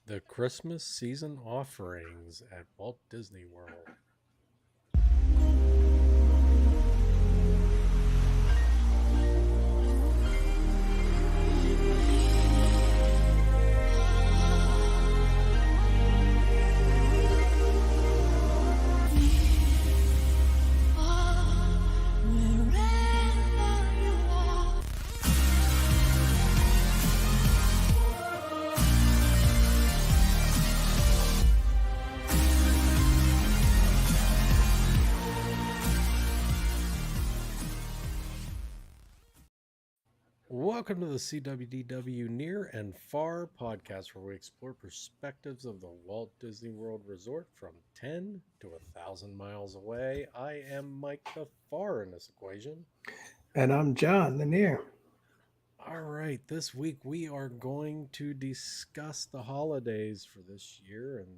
The Christmas season offerings at Walt Disney World. Welcome to the SeeWDW Near and Far podcast, where we explore perspectives of the Walt Disney World Resort from 10 to 1,000 miles away. I am Mike the Far in this equation. And I'm John, the near. All right, this week we are going to discuss the holidays for this year and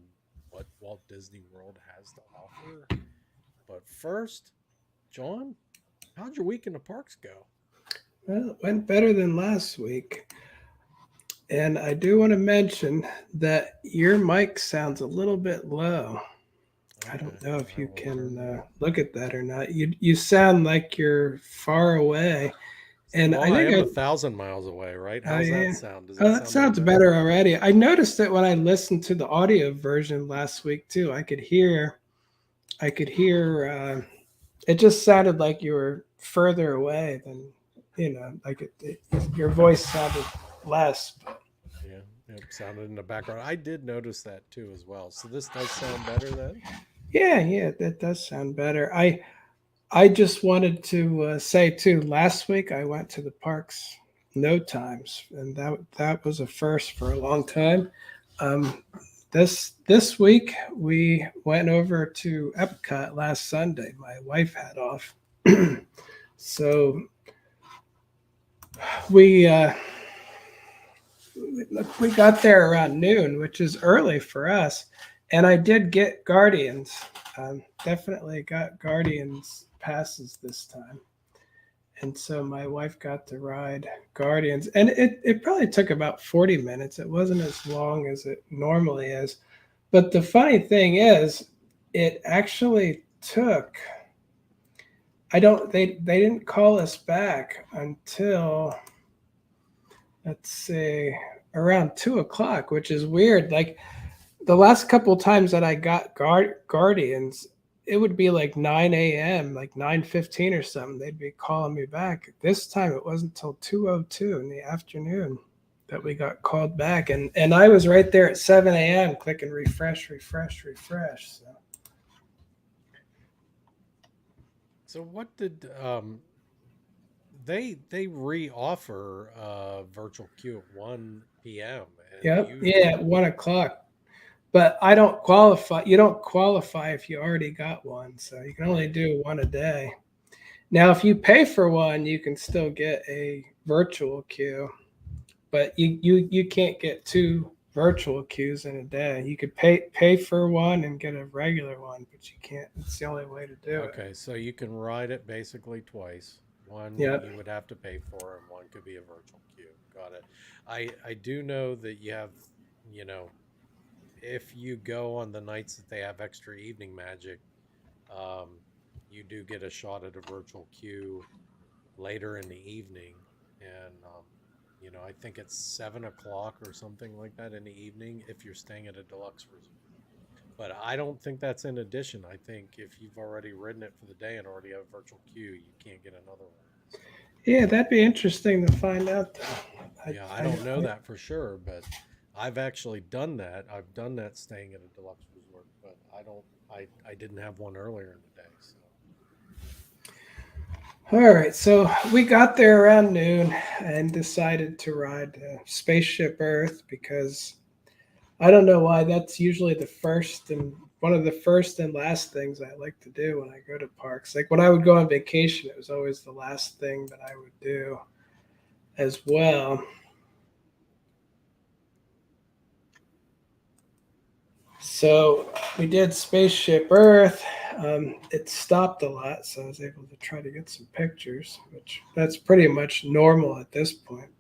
what Walt Disney World has to offer. But first, John, how'd your week in the parks go? Well, it went better than last week. And I do want to mention that your mic sounds a little bit low. I don't know if you can look at that or not. You sound like you're far away. And Well, I I think am 1,000 miles away, right? oh How's that yeah. sound? Does Oh, that that sound any sounds better? better already. I noticed that when I listened to the audio version last week too. I could hear. It just sounded like you were further away than like your voice sounded less. Yeah, it sounded in the background. I did notice that too as well. So this does sound better then? Yeah, that does sound better. I just wanted to say too. Last week I went to the parks no times, and that was a first for a long time. Um, this week we went over to Epcot last Sunday. My wife had off, so we we got there around noon, which is early for us. And I did get Guardians. Definitely got Guardians passes this time. And so my wife got to ride Guardians. And it probably took about 40 minutes. It wasn't as long as it normally is. But the funny thing is, it actually took, they didn't call us back until, let's see, around 2 o'clock, which is weird. Like the last couple of times that I got Guardians, it would be like 9 a.m., like 9:15 or something. They'd be calling me back. This time it wasn't until 2:02 in the afternoon that we got called back. And I was right there at 7 a.m. clicking refresh, refresh, refresh. So So what did they re-offer virtual queue at 1 p.m. and yep, yeah, usually at 1 o'clock. But I don't qualify. You don't qualify if you already got one. So you can only right. do one a day. Now, if you pay for one, you can still get a virtual queue, but you can't get two virtual queues in a day. You could pay for one and get a regular one, but you can't. It's the only way to do it. Okay, so you can ride it basically twice. One Yeah. you would have to pay for, and one could be a virtual queue. Got it. I do know that you have, you know, if you go on the nights that they have extra evening magic, um, you do get a shot at a virtual queue later in the evening, and I think it's 7 o'clock or something like that in the evening if you're staying at a deluxe resort. But I don't think that's in addition. I think if you've already ridden it for the day and already have a virtual queue, you can't get another one. So Yeah, that'd be interesting to find out. Though. yeah, I don't know that for sure, but I've actually done that. I've done that staying at a deluxe resort, but I don't. I didn't have one earlier in the day. So All right, so we got there around noon and decided to ride Spaceship Earth because I don't know why that's usually the first and one of the first and last things I like to do when I go to parks. Like when I would go on vacation, it was always the last thing that I would do as well. So we did Spaceship Earth. It stopped a lot, so I was able to try to get some pictures, which that's pretty much normal at this point.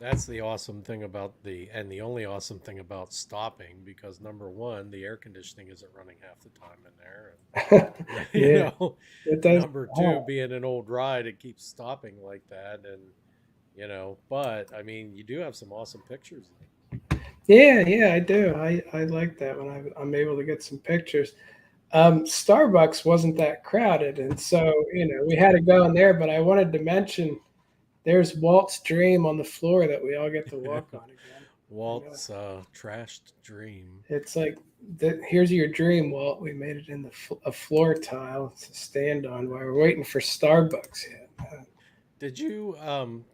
That's the awesome thing about the only awesome thing about stopping, because number one, the air conditioning isn't running half the time in there, and Yeah, it does. number two, Oh, being an old ride, it keeps stopping like that, and but I mean, you do have some awesome pictures. yeah, yeah, I do. I like that when I'm able to get some pictures. Starbucks wasn't that crowded, and so we had to go in there. But I wanted to mention there's Walt's Dream on the floor that we all get to walk on again. Walt's trashed dream. It's like here's your dream, Walt. We made it in a floor tile to stand on while we're waiting for Starbucks yet. Did you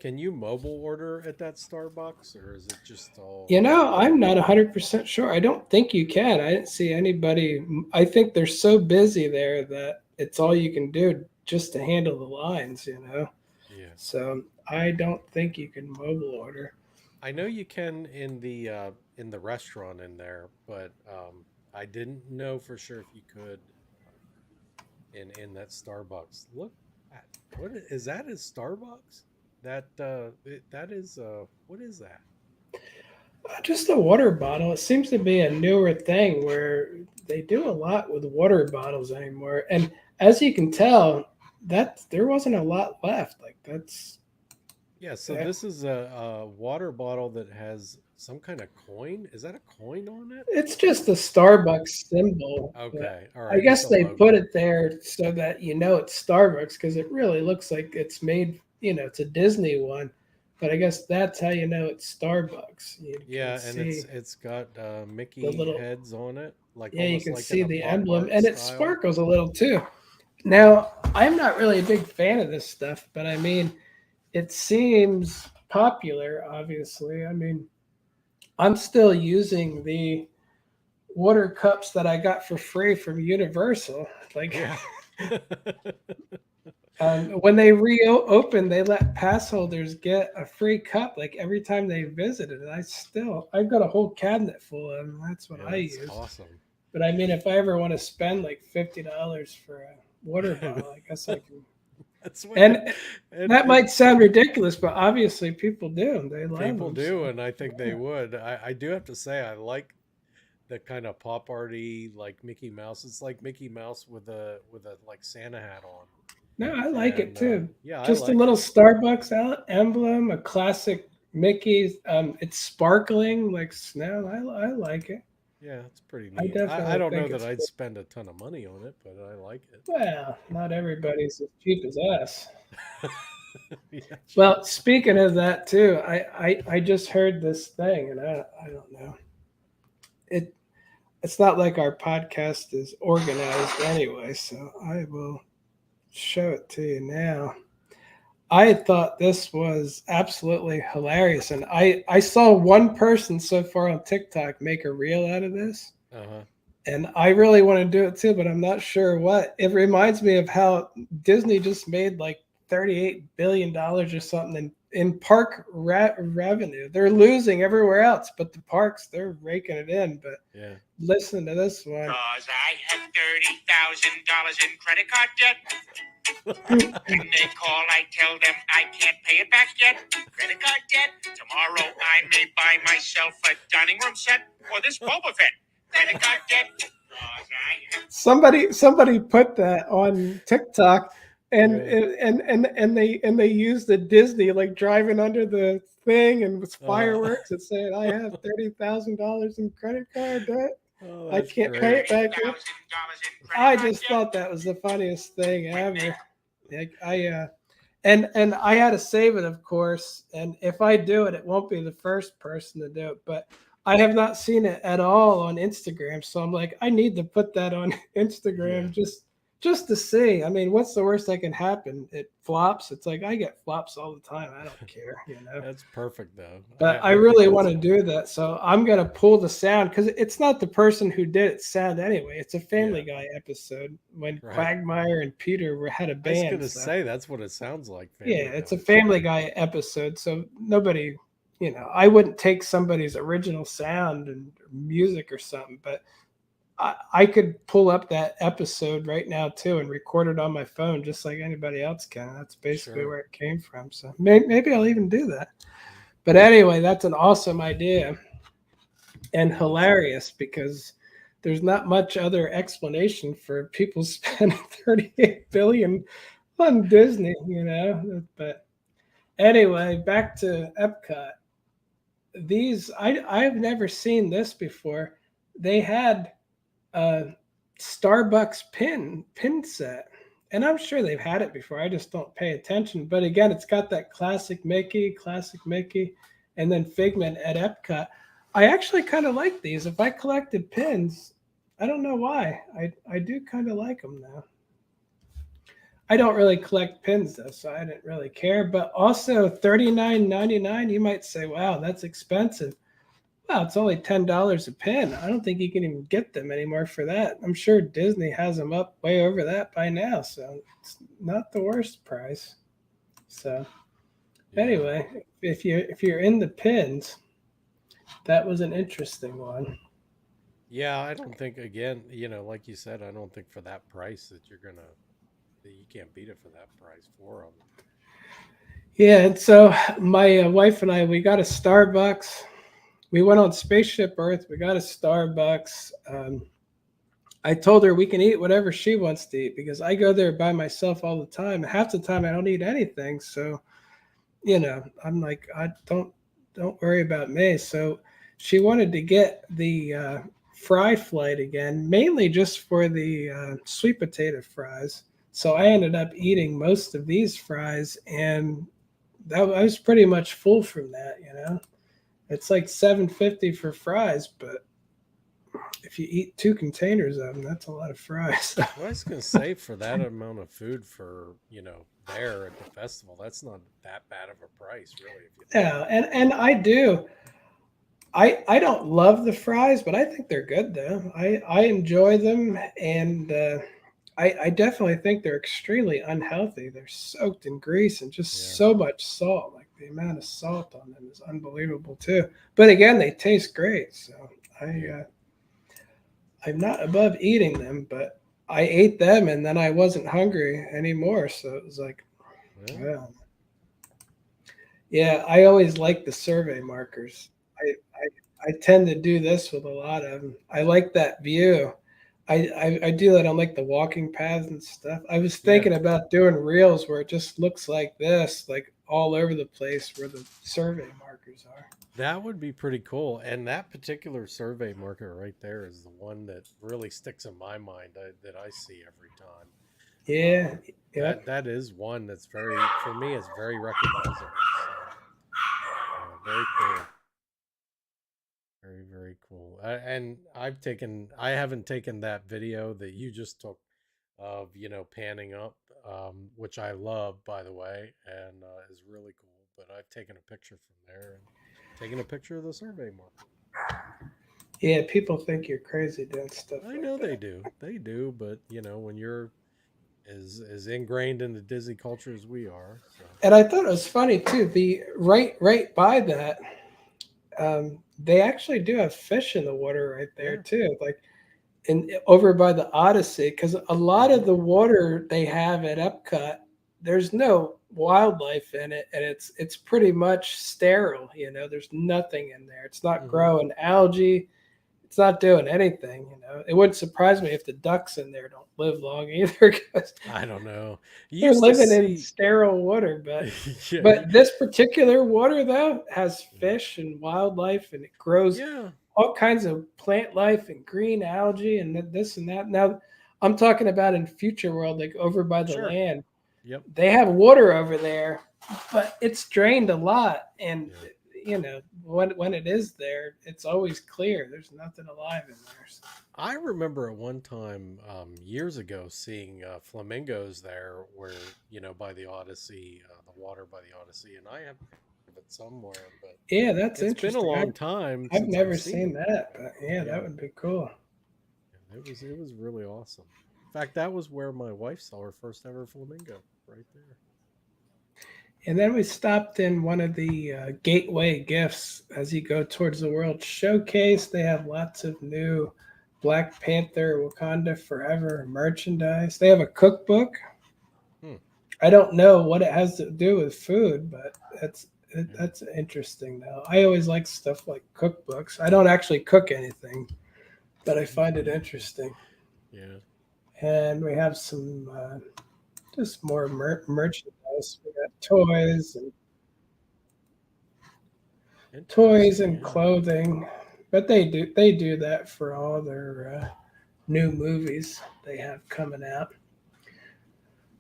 can you mobile order at that Starbucks, or is it just all I'm not 100% sure. I don't think you can. I didn't see anybody. I think they're so busy there that it's all you can do just to handle the lines. yeah. So I don't think you can mobile order. I know you can in the restaurant in there, but I didn't know for sure if you could in that Starbucks. Look at is that a Starbucks? That is what is that? Just a water bottle. It seems to be a newer thing where they do a lot with water bottles anymore. And as you can tell, that there wasn't a lot left. Like Yeah, so that, this is a water bottle that has some kind of coin. Is that a coin on it? it's just a Starbucks symbol. But Okay, all I right, just guess a they put logo. it there so that it's Starbucks because it really looks like it's made. It's a Disney one, but I guess that's how you know it's Starbucks. You can Yeah, and see it's got the Mickey little, heads on it, like yeah, you almost can like in see a the pop emblem, art and it style. sparkles a little too. Now, I'm not really a big fan of this stuff, but I mean, it seems popular, obviously. I mean, I'm still using the water cups that I got for free from Universal. Like, Yeah. when they reopened, they let pass holders get a free cup like every time they visited. And I've got a whole cabinet full of them. That's what Yeah, I that's use. awesome. But I mean, if I ever want to spend like $50 for a water bottle, I guess I can. That's what And that it might sound ridiculous, but obviously people do. They love people them. do, So and I think they would. I do have to say I like the kind of pop arty like Mickey Mouse. It's like Mickey Mouse with a like Santa hat on. no, I like it And too. yeah, I Just a like little it. Starbucks emblem, a classic Mickey. It's sparkling like snow. I like it. Yeah, it's pretty I neat. I definitely don't know think that it's I'd cool. spend a ton of money on it, but I like it. Well, not everybody's as cheap as us. Yeah, true. Well, speaking of that too, I just heard this thing, and I don't know. It it's not like our podcast is organized anyway, so I will show it to you now. I thought this was absolutely hilarious, and I saw one person so far on TikTok make a reel out of this, Uh-huh. and I really want to do it too, but I'm not sure what. It reminds me of how Disney just made like $38 billion or something in park revenue. They're losing everywhere else, but the parks they're raking it in. But Yeah. listen to this one. Cause I had $30,000 in credit card debt. When they call, I tell them I can't pay it back yet. Credit card debt. Tomorrow I may buy myself a dining room set or this Boba Fett. Credit card debt. Somebody put that on TikTok, and Yeah. and they used the Disney like driving under the thing and with Uh-huh. fireworks and saying, "I have $30,000 in credit card debt. Oh, I that's can't pay great. it back yet." I just thought that was the funniest thing ever. Like and I had to save it, of course. And if I do it, it won't be the first person to do it. But I have not seen it at all on Instagram, so I'm like, I need to put that on Yeah. Instagram just to see. I mean, what's the worst that can happen? It flops. It's like I get flops all the time. I don't care. That's perfect though. But I I think really want that's to do funny. that, so I'm gonna pull the sound because it's not the person who did it sound anyway. It's a Family Yeah. Guy episode when Right. Quagmire and Peter had a I was band. gonna So say that's what it sounds like, yeah, Family it's a Guy. Family Guy episode, so nobody, I wouldn't take somebody's original sound and music or something, but I could pull up that episode right now too and record it on my phone just like anybody else can. That's basically Sure. where it came from. So maybe I'll even do that. But anyway, that's an awesome idea and Well, that's great. hilarious because there's not much other explanation for people spending 38 billion on Disney, you know. But anyway, back to Epcot. These I've never seen this before. They had a Starbucks pin set. And I'm sure they've had it before. I just don't pay attention. But again, it's got that classic Mickey, and then Figment at Epcot. I actually kind of like these. If I collected pins, I don't know why. I do kind of like them now. I don't really collect pins though, so I didn't really care. But also $39.99, you might say, wow, that's expensive. Well, it's only $10 a pin. I don't think you can even get them anymore for that. I'm sure Disney has them up way over that by now, so it's not the worst price. So Yeah. anyway, if you're in the pins, that was an interesting one. Yeah, I don't think again, like you said, I don't think for that price that you can't beat it for that price for them. Yeah, and so my wife and I, we got a Starbucks. We went on Spaceship Earth. We got a Starbucks. I told her we can eat whatever she wants to eat because I go there by myself all the time. Half the time I don't eat anything, so I'm like, I don't worry about me. So she wanted to get the fry flight again, mainly just for the sweet potato fries. So I ended up eating most of these fries, and I was pretty much full from that. It's like $7.50 for fries, but if you eat 2 containers of them, that's a lot of fries. Well, I was gonna say for that amount of food for there at the festival, that's not that bad of a price, really, if you think Yeah, about and I do. I don't love the fries, but I think they're good though. I enjoy them, and I definitely think they're extremely unhealthy. They're soaked in grease and it. just Yeah, so much salt. Like the amount of salt on them is unbelievable too. But again, they taste great. So I yeah, I'm not above eating them, but I ate them and then I wasn't hungry anymore. So it was like, yeah. well, yeah, I always like the survey markers. I tend to do this with a lot of them. I like that view. I do that on like the walking paths and stuff. I was Yeah. thinking about doing reels where it just looks like this, like all over the place where the survey markers are. That would be pretty cool. And that particular survey marker right there is the one that really sticks in my mind that I see every time. Yeah, That yep. that is one that's very for me. It's very recognizable. So very cool. Very very cool. And I haven't taken that video that you just took of panning up, which I love by the way, and is really cool. But I've taken a picture from there and taken a picture of the survey marker. Yeah, people think you're crazy doing stuff I like know that. they do, but when you're as ingrained in the Disney culture as we are, so And I thought it was funny too. The right by that, they actually do have fish in the water right there yeah. too. Like in over by the Odyssey, because a lot of Hmm. the water they have at Epcot, there's no wildlife in it, and it's pretty much sterile. There's nothing in there. It's not Hmm. growing algae. It's not doing anything. It wouldn't surprise me if the ducks in there don't live long either, because I don't know. You they're used to living in see, sterile water. But yeah, but this particular water though has fish and wildlife, and it grows yeah, all kinds of plant life and green algae and this and that. Now, I'm talking about in Future World, like over by the sure, land. yep, They have water over there, but it's drained a lot. And yeah. when it is there, it's always clear. There's nothing alive in there. So. I remember at one time years ago seeing flamingos there, where by the Odyssey, the water by the Odyssey, and I have it somewhere, but Yeah, that's it's been a interesting. long time I've since I've never seen seen them. that, but yeah, that Yeah, would be cool. it was really awesome. In fact, that was where my wife saw her first ever flamingo, right there. And then we stopped in one of the gateway gifts as you go towards the World Showcase. They have lots of new Black Panther Wakanda Forever merchandise. They have a cookbook. Hmm. I don't know what it has to do with food, but That's interesting, though. I always like stuff like cookbooks. I don't actually cook anything, but I find it interesting. Yeah. And we have some just more merchandise. We got toys Interesting. and Yeah. clothing, but they do that for all their new movies they have coming out.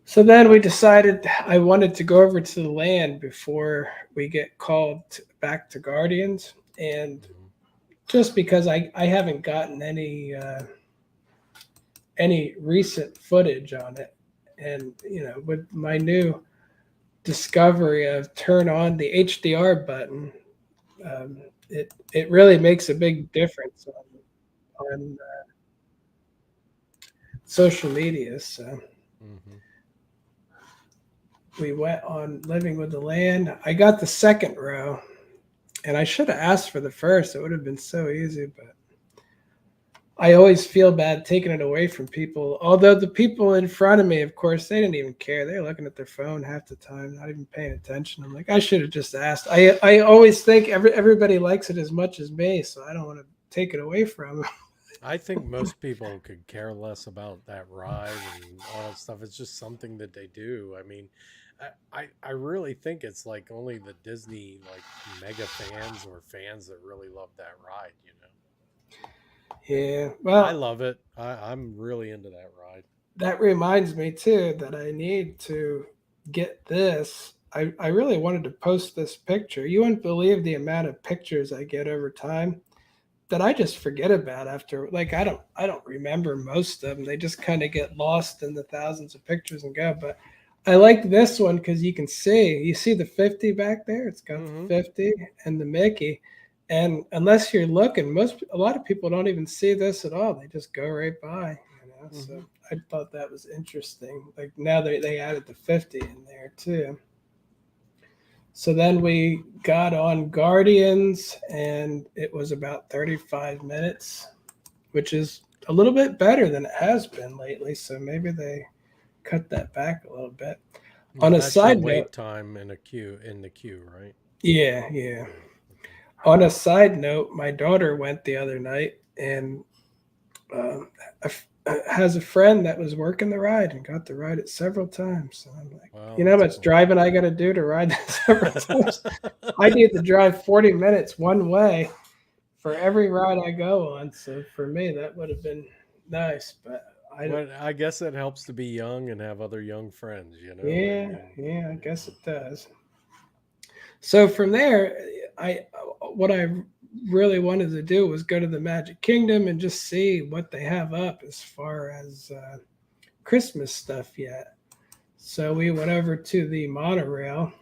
So then we decided I wanted to go over to the land before we get called back to Guardians, and Mhm. just because I haven't gotten any recent footage on it, and with my new discovery of turn on the HDR button, it really makes a big difference on social media. So Mhm. we went on Living with the Land. I got the second row, and I should have asked for the first. It would have been so easy, but I always feel bad taking it away from people. Although the people in front of me, of course, they didn't even care. They were looking at their phone half the time, not even paying attention. I'm like, I should have just asked. I always think everybody likes it as much as me, so I don't want to take it away from them. I think most people could care less about that ride and all that stuff. It's just something that they do. I mean, I really think it's like only the Disney like mega fans or fans that really love that ride, you know. Yeah, I well, love it. I'm really into that ride. that reminds me too that I need to get this. I really wanted to post this picture. You wouldn't believe the amount of pictures I get over time that I just forget about after. Like I don't remember most of them. They just kind of get lost in the thousands of pictures and go. But I like this one because you see the 50 back there. It's got the Hmm. 50 and the Mickey. And unless you're looking, a lot of people don't even see this at all. They just go right by. So Hmm. I thought that was interesting. Like now they added the 50 in there too. So then we got on Guardians, and it was about 35 minutes, which is a little bit better than it has been lately. So maybe they cut that back a little bit. Now On a that's your side note, wait time in the queue, right? yeah, yeah. Yeah. Okay. On a side note, my daughter went the other night, and um, has a friend that was working the ride and got to ride it several times. So I'm like, Well, you know how that's much cool. driving I got to do to ride this several times? I need to drive 40 minutes one way for every ride I go on. So for me, that would have been nice. But I, Well, I guess it helps to be young and have other young friends, you know? I yeah, mean, yeah, I you guess know. it does. So from there, I what I really wanted to do was go to the Magic Kingdom and just see what they have up as far as Christmas stuff yet. So we went over to the monorail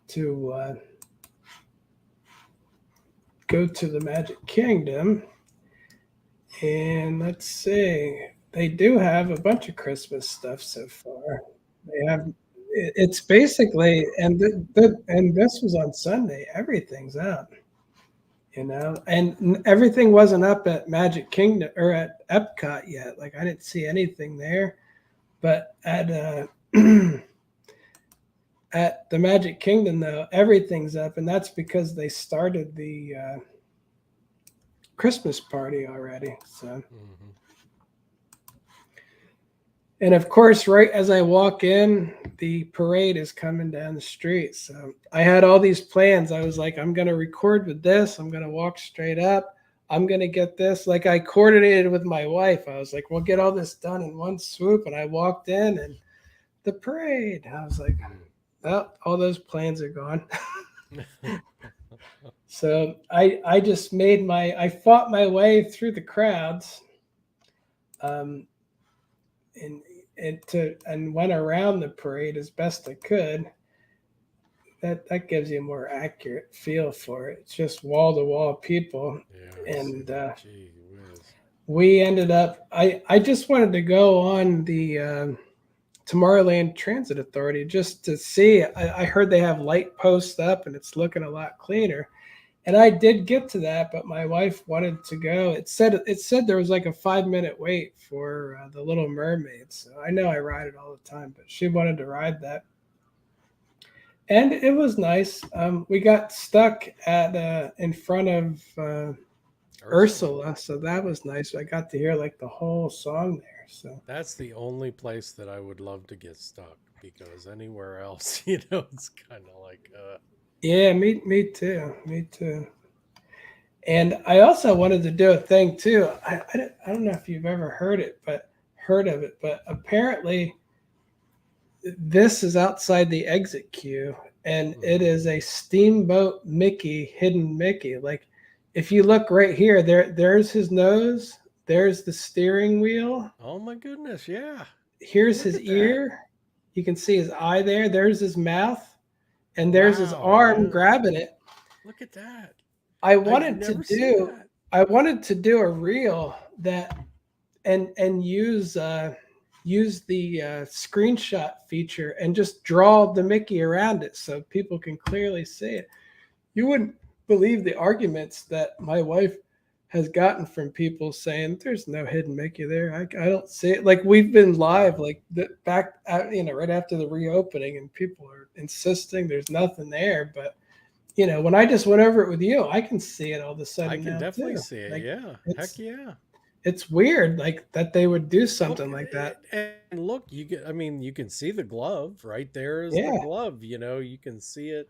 to go to the Magic Kingdom. And let's see, they do have a bunch of Christmas stuff so far. They have it's basically and this was on Sunday. Everything's up, and everything wasn't up at Magic Kingdom or at Epcot yet. Like I didn't see anything there, but at the Magic Kingdom though, everything's up, and that's because they started the Christmas party already. So. Hmm. And of course, right as I walk in, the parade is coming down the street. So I had all these plans. I was like, I'm going to record with this. I'm going to walk straight up. I'm going to get this. Like I coordinated with my wife. I was like, we'll get all this done in one swoop. And I walked in and the parade. I was like, well, all those plans are gone. So I just I fought my way through the crowds. Um, and and went around the parade as best I could. That gives you a more accurate feel for it. It's just wall to wall people, Yeah, I and see. Gee whiz. we ended up. I just wanted to go on the Tomorrowland Transit Authority just to see. I heard they have light posts up, and it's looking a lot cleaner. And I did get to that, but my wife wanted to go. It said there was like a 5 minute wait for the Little Mermaid. So I know I ride it all the time, but she wanted to ride that. And it was nice. We got stuck at in front of Ursula, so that was nice. I got to hear like the whole song there. So That's the only place that I would love to get stuck because anywhere else, it's kind of like, yeah, me too, me too. And I also wanted to do a thing too. I don't know if you've ever heard of it, but apparently this is outside the exit queue, and it is a Steamboat Mickey, hidden Mickey. Like if you look right here, there's his nose, there's the steering wheel, oh my goodness, yeah. here's Look his at that. ear. You can see his eye there. There's his mouth, and there's his Wow, arm yeah. grabbing it. Look at that. I I've wanted to never seen do that. I wanted to do a reel that and use the screenshot feature and just draw the Mickey around it so people can clearly see it. You wouldn't believe the arguments that my wife has gotten from people saying there's no hidden Mickey there. I don't see it. Like we've been live like back right after the reopening, and people are insisting there's nothing there. But when I just went over it with you, I can see it all of a sudden. I can now definitely too. see it. Like, Yeah. Heck it's yeah. it's weird, like that they would do something Look, like that. and look, you can see the glove right there is the Yeah. glove. You can see it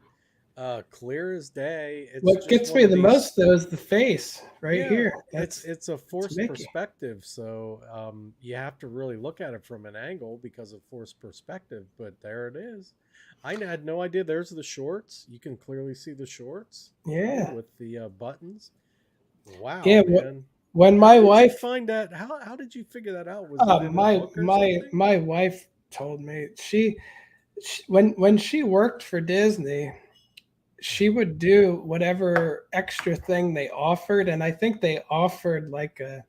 clear as day. It's What just gets one me of the these. most though is the face right Yeah, here. it's a That's forced Mickey. perspective, so you have to really look at it from an angle because of forced perspective. But there it is. I had no idea. There's the shorts. You can clearly see the shorts. Yeah. With the buttons. Wow, Yeah. man. When How my did you wife, find that? How did you figure that out? Was it in a my book or my something? my wife told me she when she worked for Disney, she Uh-huh. would do whatever extra thing they offered, and I think they offered like a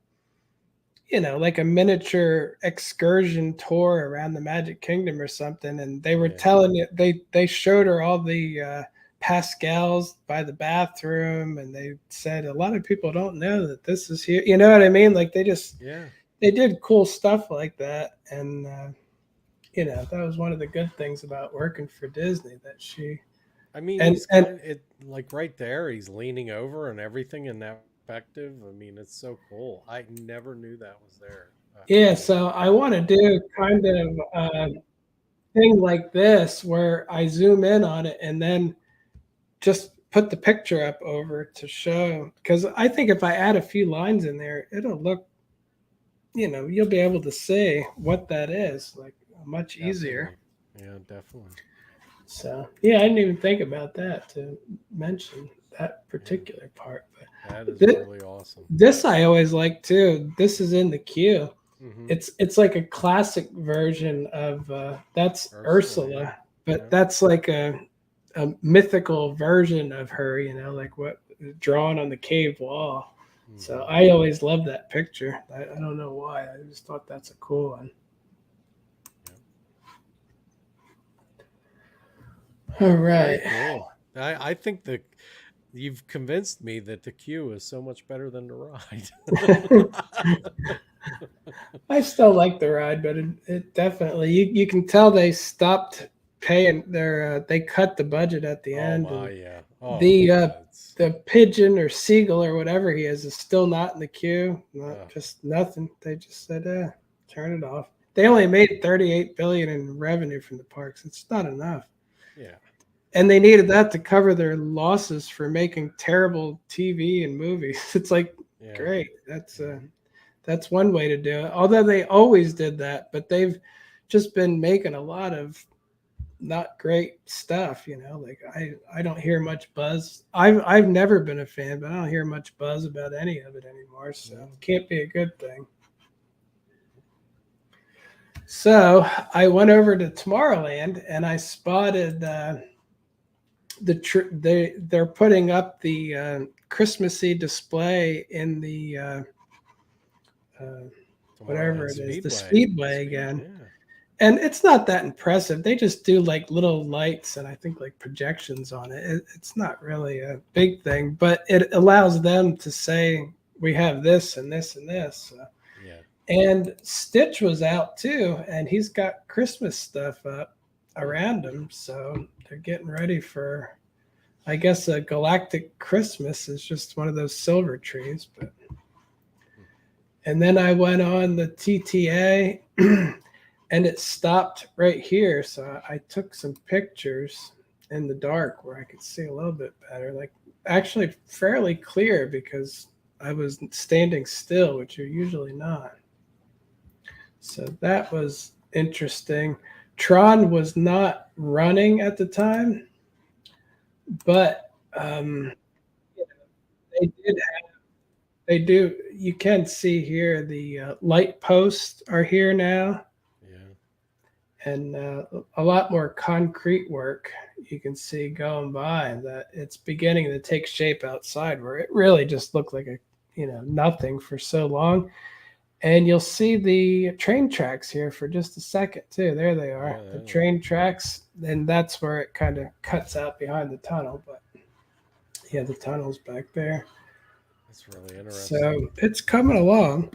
miniature excursion tour around the Magic Kingdom or something, and they were Yeah. telling you they showed her all the Pascals by the bathroom, and they said a lot of people don't know that this is here. You know what I mean? Like Yeah. they did cool stuff like that, and that was one of the good things about working for Disney that she I mean, and he's and kind of it like right there. He's leaning over and everything in that perspective. I mean, it's so cool. I never knew that was there. yeah. I mean, So I want to do kind of thing like this where I zoom in on it and then just put the picture up over to show, because I think if I add a few lines in there, it'll look, you'll be able to see what that is like much easier. definitely. Yeah, definitely. So yeah, I didn't even think about that to mention that Yeah, particular part. that But is really awesome. this I always like too. This is in the queue. Mm-hmm. It's like a classic version of that's Ursula, yeah. Ursula, but Yeah. that's like a mythical version of her, like what drawn on the cave wall. So Mm-hmm. I always love that picture. I don't know why. I just thought that's a cool one. All Very right. cool. I think that you've convinced me that the queue is so much better than the ride. I still like the ride, but it definitely you can tell they stopped paying they cut the budget at the Oh end, my, and yeah. Oh the yeah. the pigeon or seagull or whatever he is still not in the queue. Yeah. Just nothing. They just said, turn it off. They only made 38 billion in revenue from the parks. It's not enough. Yeah. And they needed that to cover their losses for making terrible TV and movies. It's like, Yeah. great. That's one way to do it. Although they always did that, but they've just been making a lot of not great stuff. Like I don't hear much buzz. I've never been a fan, but I don't hear much buzz about any of it anymore. So it can't be a good thing. So I went over to Tomorrowland and I spotted they're putting up the Christmassy display in the whatever it is, the Speedway again. Yeah. And it's not that impressive. They just do like little lights and I think like projections on it. It's not really a big thing, but it allows them to say we have this and this and this. Yeah. And Stitch was out too, and he's got Christmas stuff up. around them. So they're getting ready for, I guess, a galactic Christmas is just one of those silver trees. But and then I went on the TTA and it stopped right here. So I took some pictures in the dark where I could see a little bit better, like actually fairly clear because I was standing still, which you're usually not. So that was interesting. Tron was not running at the time, but they did. They do. You can see here the light posts are here now, Yeah. and a lot more concrete work you can see going by. That it's beginning to take shape outside, where it really just looked like a nothing for so long. And you'll see the train tracks here for just a second too. There they are, Yeah. the train tracks, and that's where it kind of cuts out behind the tunnel. But yeah, the tunnel's back there. That's really interesting. So it's coming along.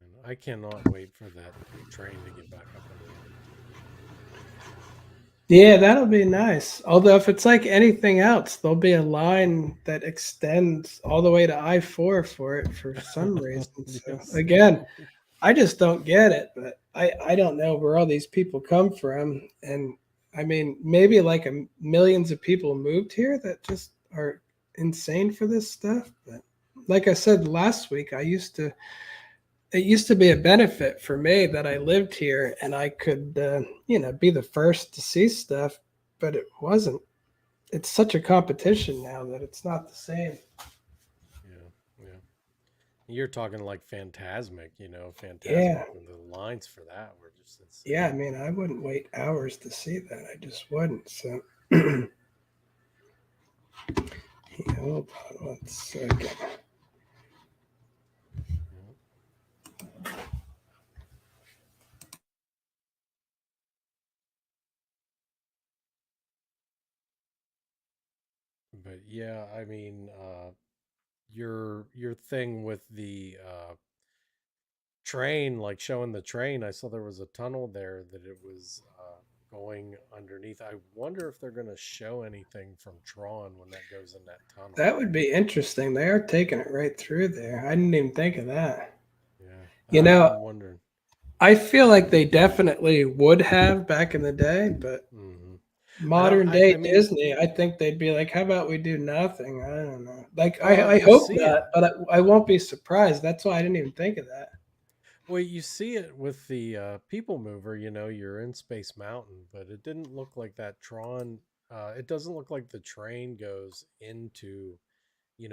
And I cannot wait for that train to get back up in the air. Yeah, that'll be nice. Although if it's like anything else, there'll be a line that extends all the way to I-4 for it for some reason. So Yes. again, I just don't get it, but I don't know where all these people come from. And I mean, maybe like millions of people moved here that just are insane for this stuff. But like I said last week, it used to be a benefit for me that I lived here and I could, be the first to see stuff, but it wasn't. It's such a competition now that it's not the same. Yeah. Yeah. You're talking like Phantasmic, Yeah. Phantasmic. The lines for that were just Yeah. I insane. mean, I wouldn't wait hours to see that. I just wouldn't. So, yeah, hold on one second. Yeah. But yeah, I mean, your thing with the train, like showing the train, I saw there was a tunnel there that it was going underneath. I wonder if they're going to show anything from Tron when that goes in that tunnel. That would be interesting. They are taking it right through there. I didn't even think of that. Yeah, You I'm know, wondering. I feel like they definitely would have back in the day, but Hmm. I don't. modern day I mean, Disney, I think they'd be like, "How about we do nothing?" I don't know. Like, well, I you hope see not, it. but I won't be surprised. That's why I didn't even think of that. Well, you see it with the People Mover. You're in Space Mountain, but it didn't look like that Tron. It doesn't look like the train goes into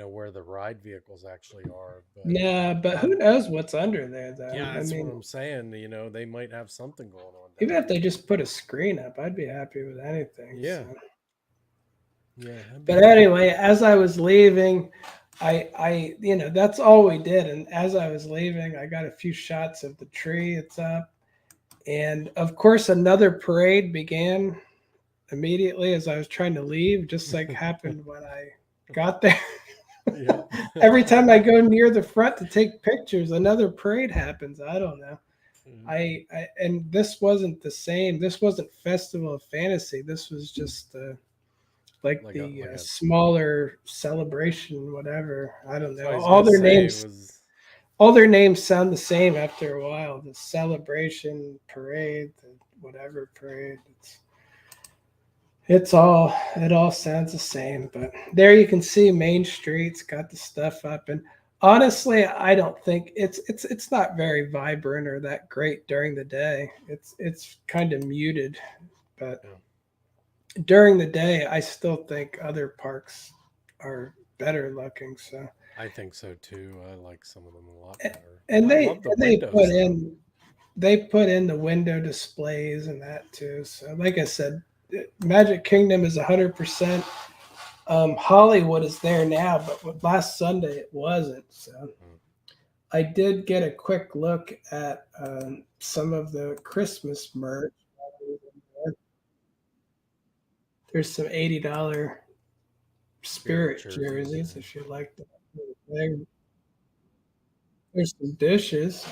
where the ride vehicles actually are. But Nah, but who I'm knows what's under there, though? yeah, I that's what mean, I'm saying. They might have something going on even down if they there. just put a screen up, I'd be happy with anything. Yeah, So. yeah, that'd be But cool. anyway, as I was leaving, that's all we did. And as I was leaving, I got a few shots of the tree. It's up. And of course, another parade began immediately as I was trying to leave, just like happened when I got there. Yeah. Every time I go near the front to take pictures, another parade happens. I don't know. Yeah. And this wasn't the same. This wasn't Festival of Fantasy. This was just like like a the like a. smaller celebration, whatever. I don't That's know. what I was gonna say. It was All their names sound the same after a while. The celebration parade, the whatever parade. It all sounds the same. But there you can see Main Street's got the stuff up, and honestly, I don't think it's not very vibrant or that great during the day. It's kind of muted, but yeah. during the day, I still think other parks are better looking. So, I think so too. I like some of them a lot better. and I love the they windows though. put in the window displays and that too. So, like I said, Magic Kingdom is 100%. Hollywood is there now, but last Sunday it wasn't. So, Mm. I did get a quick look at some of the Christmas merch. There's some $80 Spirit spirit jerseys. jerseys Yeah. if you like them. There's some dishes.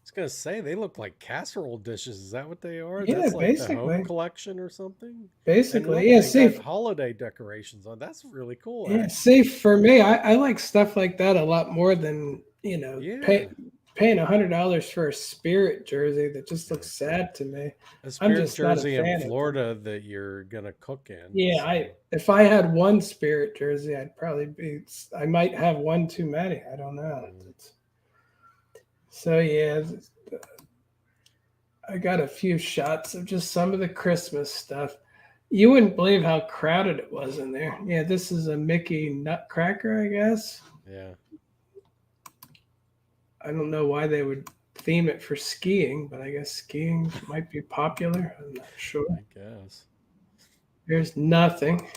It's gonna say they look like casserole dishes. Is that what they are? Yeah, That's like the home basically. collection or something. And Basically, look, yeah. they got See, holiday decorations on. That's really cool, yeah. actually. See, for me, I like stuff like that a lot more than Yeah, paying $100 for a Spirit jersey that just yeah. looks sad to me. A I'm spirit just not a jersey in fan of them. Florida that you're gonna cook in. Yeah, I So if I had one Spirit jersey, I'd probably be. I might have one too many. I don't know. mm, So yeah, I got a few shots of just some of the Christmas stuff. You wouldn't believe how crowded it was in there. Yeah, this is a Mickey Nutcracker, I guess. yeah, I don't know why they would theme it for skiing, but I guess skiing might be popular. I'm not sure. I guess. There's nothing.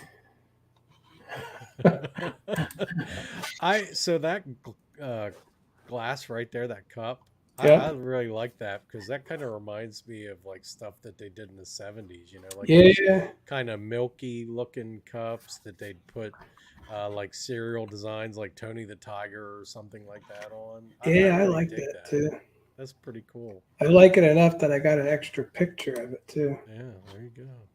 I so that glass right there, that cup. I Yep. really like that because that kind of reminds me of like stuff that they did in the 70s, like those Yeah. kind of milky looking cups that they'd put like cereal designs like Tony the Tiger or something like that on. I Yeah, I really like dig that that. too. That's pretty cool. I like it enough that I got an extra picture of it too. Yeah, there you go.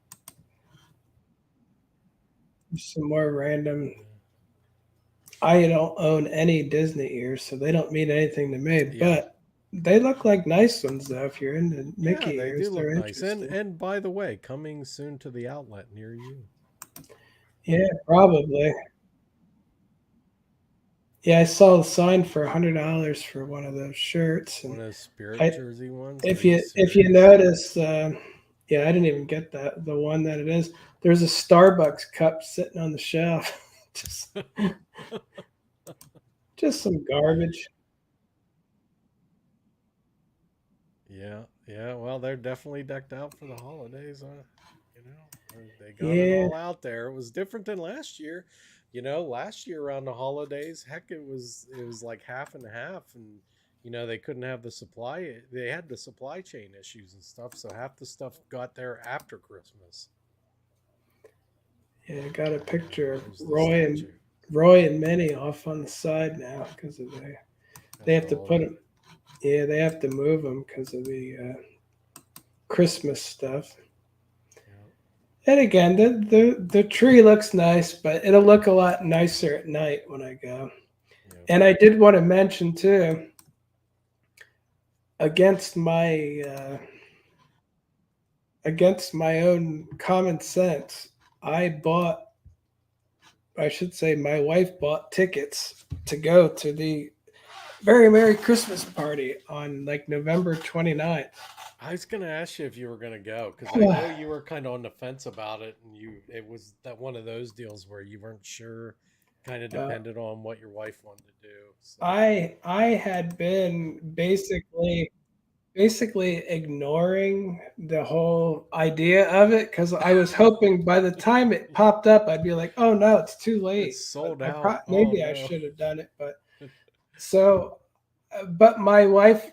Some more random. I don't own any Disney ears, so they don't mean anything to me. Yeah. But they look like nice ones, though. If you're into Yeah, Mickey they ears, do they're look nice. And interesting. and by the way, coming soon to the outlet near you. Yeah, probably. Yeah, I saw the sign for $100 for one of those shirts, One and of those spirit I jersey ones. Are if you you serious? notice, yeah, I didn't even get that the one that it is. There's a Starbucks cup sitting on the shelf. just just some garbage. Yeah, yeah. Well, they're definitely decked out for the holidays. They got it Yeah. all out there. It was different than last year. Last year around the holidays, heck, it was like half and half, and they couldn't have the supply. They had the supply chain issues and stuff, so half the stuff got there after Christmas. Yeah, I got a picture of There's the statue. Roy and Minnie off on the side now because of they Got have the to old. put them. Yeah, they have to move them because of the Christmas stuff. Yeah, And again, the tree looks nice, but it'll look a lot nicer at night when I go. yeah. And I did want to mention too, against my against my own common sense, I bought. I should say my wife bought tickets to go to the very Merry Christmas party on like November 29th. I was gonna ask you if you were gonna go because I know you were kind of on the fence about it, and it was that one of those deals where you weren't sure, kind of Uh, depended on what your wife wanted to do. So I had been basically ignoring the whole idea of it because I was hoping by the time it popped up, I'd be like, "Oh no, it's too it's late." But sold out. Oh maybe I no. should have done it. But so, but my wife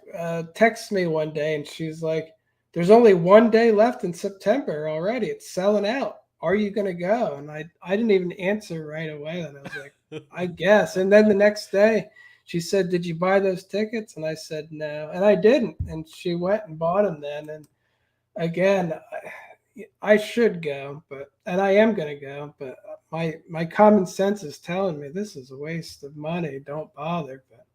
texts me one day and she's like, "There's only one day left in September already. It's selling out. Are you going to go?" And I didn't even answer right away. And I was like, "I guess." And then the next day, she said, "Did you buy those tickets?" And I said, "No," and I didn't. And she went and bought them then. And again, I should go, and I am going to go, but my common sense is telling me this is a waste of money. Don't bother. But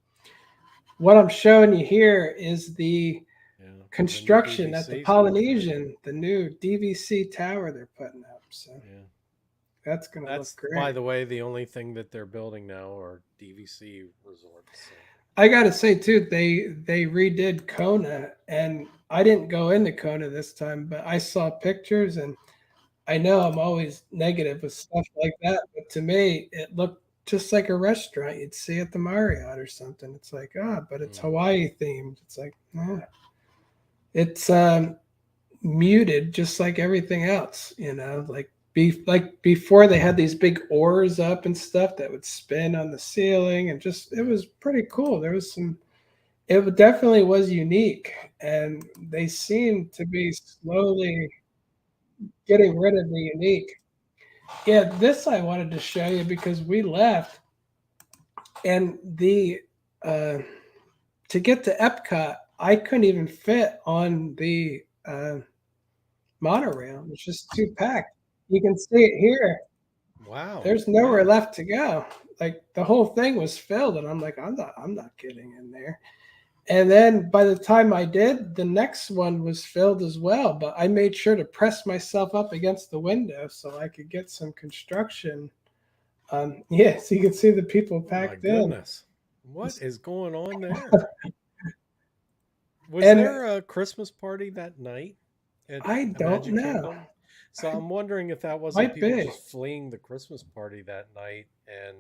what I'm showing you here is the Yeah, the new construction at the DVC is going great. Polynesian, the new DVC tower they're putting up. So Yeah, that's going to look that's by great. the way the only thing that they're building now are DVC resorts. So. I got to say too, they redid Kona, and I didn't go into Kona this time, but I saw pictures, and I know I'm always negative with stuff like that, but to me, it looked just like a restaurant you'd see at the Marriott or something. It's like, but it's Mm, Hawaii themed. It's like, it's muted just like everything else, like before they had these big oars up and stuff that would spin on the ceiling, and just it yeah, was pretty cool. There was some, it definitely was unique, and they seemed to be slowly getting rid of the unique. Yeah, this I wanted to show you because we left, and the uh, to get to Epcot, I couldn't even fit on the monorail. It's just too packed. You can see it here. Wow. There's nowhere Yeah. left to go. Like the whole thing was filled, and I'm like, I'm not getting in there. And then by the time I did, the next one was filled as well. But I made sure to press myself up against the window so I could get some construction. Yeah, so you can see the people Oh my packed in. goodness. What is going on there? Was And there a Christmas party that night at I the don't Magic know. Kingdom? So I'm wondering if that wasn't Might people be. just fleeing the Christmas party that night, and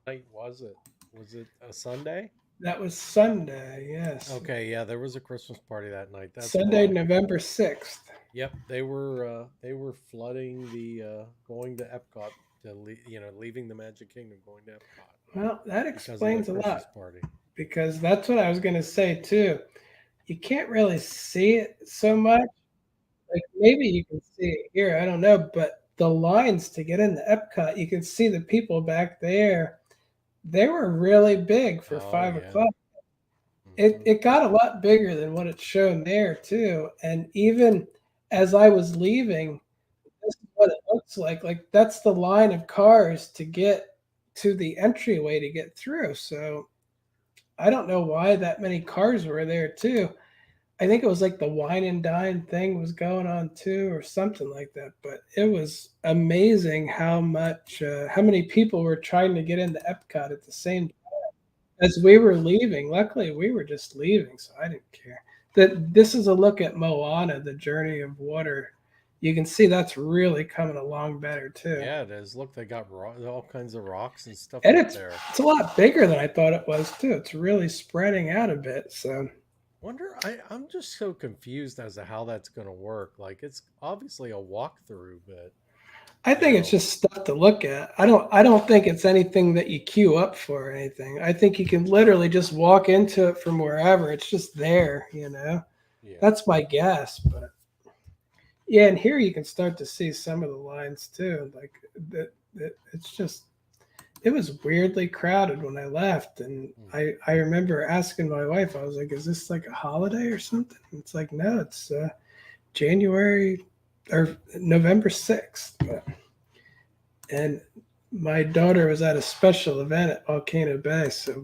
night was it? Was it a Sunday? That was Sunday, yes. Okay, yeah, there was a Christmas party that night. That's Sunday, why. November 6th. Yep, they were flooding the going to Epcot to leaving the Magic Kingdom going to Epcot Well, that because of the explains a Christmas lot party. because that's what I was going to say too. You can't really see it so much. Like maybe you can see it here, I don't know, but the lines to get into Epcot, you can see the people back there. They were really big for Oh five yeah. o'clock. It Hmm. it got a lot bigger than what it's shown there too. And even as I was leaving, this is what it looks like. Like that's the line of cars to get to the entryway to get through. So I don't know why that many cars were there too. I think it was like the wine and dine thing was going on too, or something like that. But it was amazing how many people were trying to get into Epcot at the same time as we were leaving. Luckily, we were just leaving, so I didn't care. That this is a look at Moana, the Journey of Water. You can see that's really coming along better too, Yeah, it is. Look, they got all kinds of rocks and stuff and up it's there. it's a lot bigger than I thought it was too. It's really spreading out a bit. So I'm just so confused as to how that's going to work. Like, it's obviously a walkthrough, but I you think it's know, just stuff to look at. I don't think it's anything that you queue up for or anything. I think you can literally just walk into it from wherever. It's just there. yeah. That's my guess, but yeah, and here you can start to see some of the lines too. Like it's just it was weirdly crowded when I left, and Hmm. I remember asking my wife. I was like, "Is this like a holiday or something?" It's like, "No, it's January or November 6th." And my daughter was at a special event at Volcano Bay, so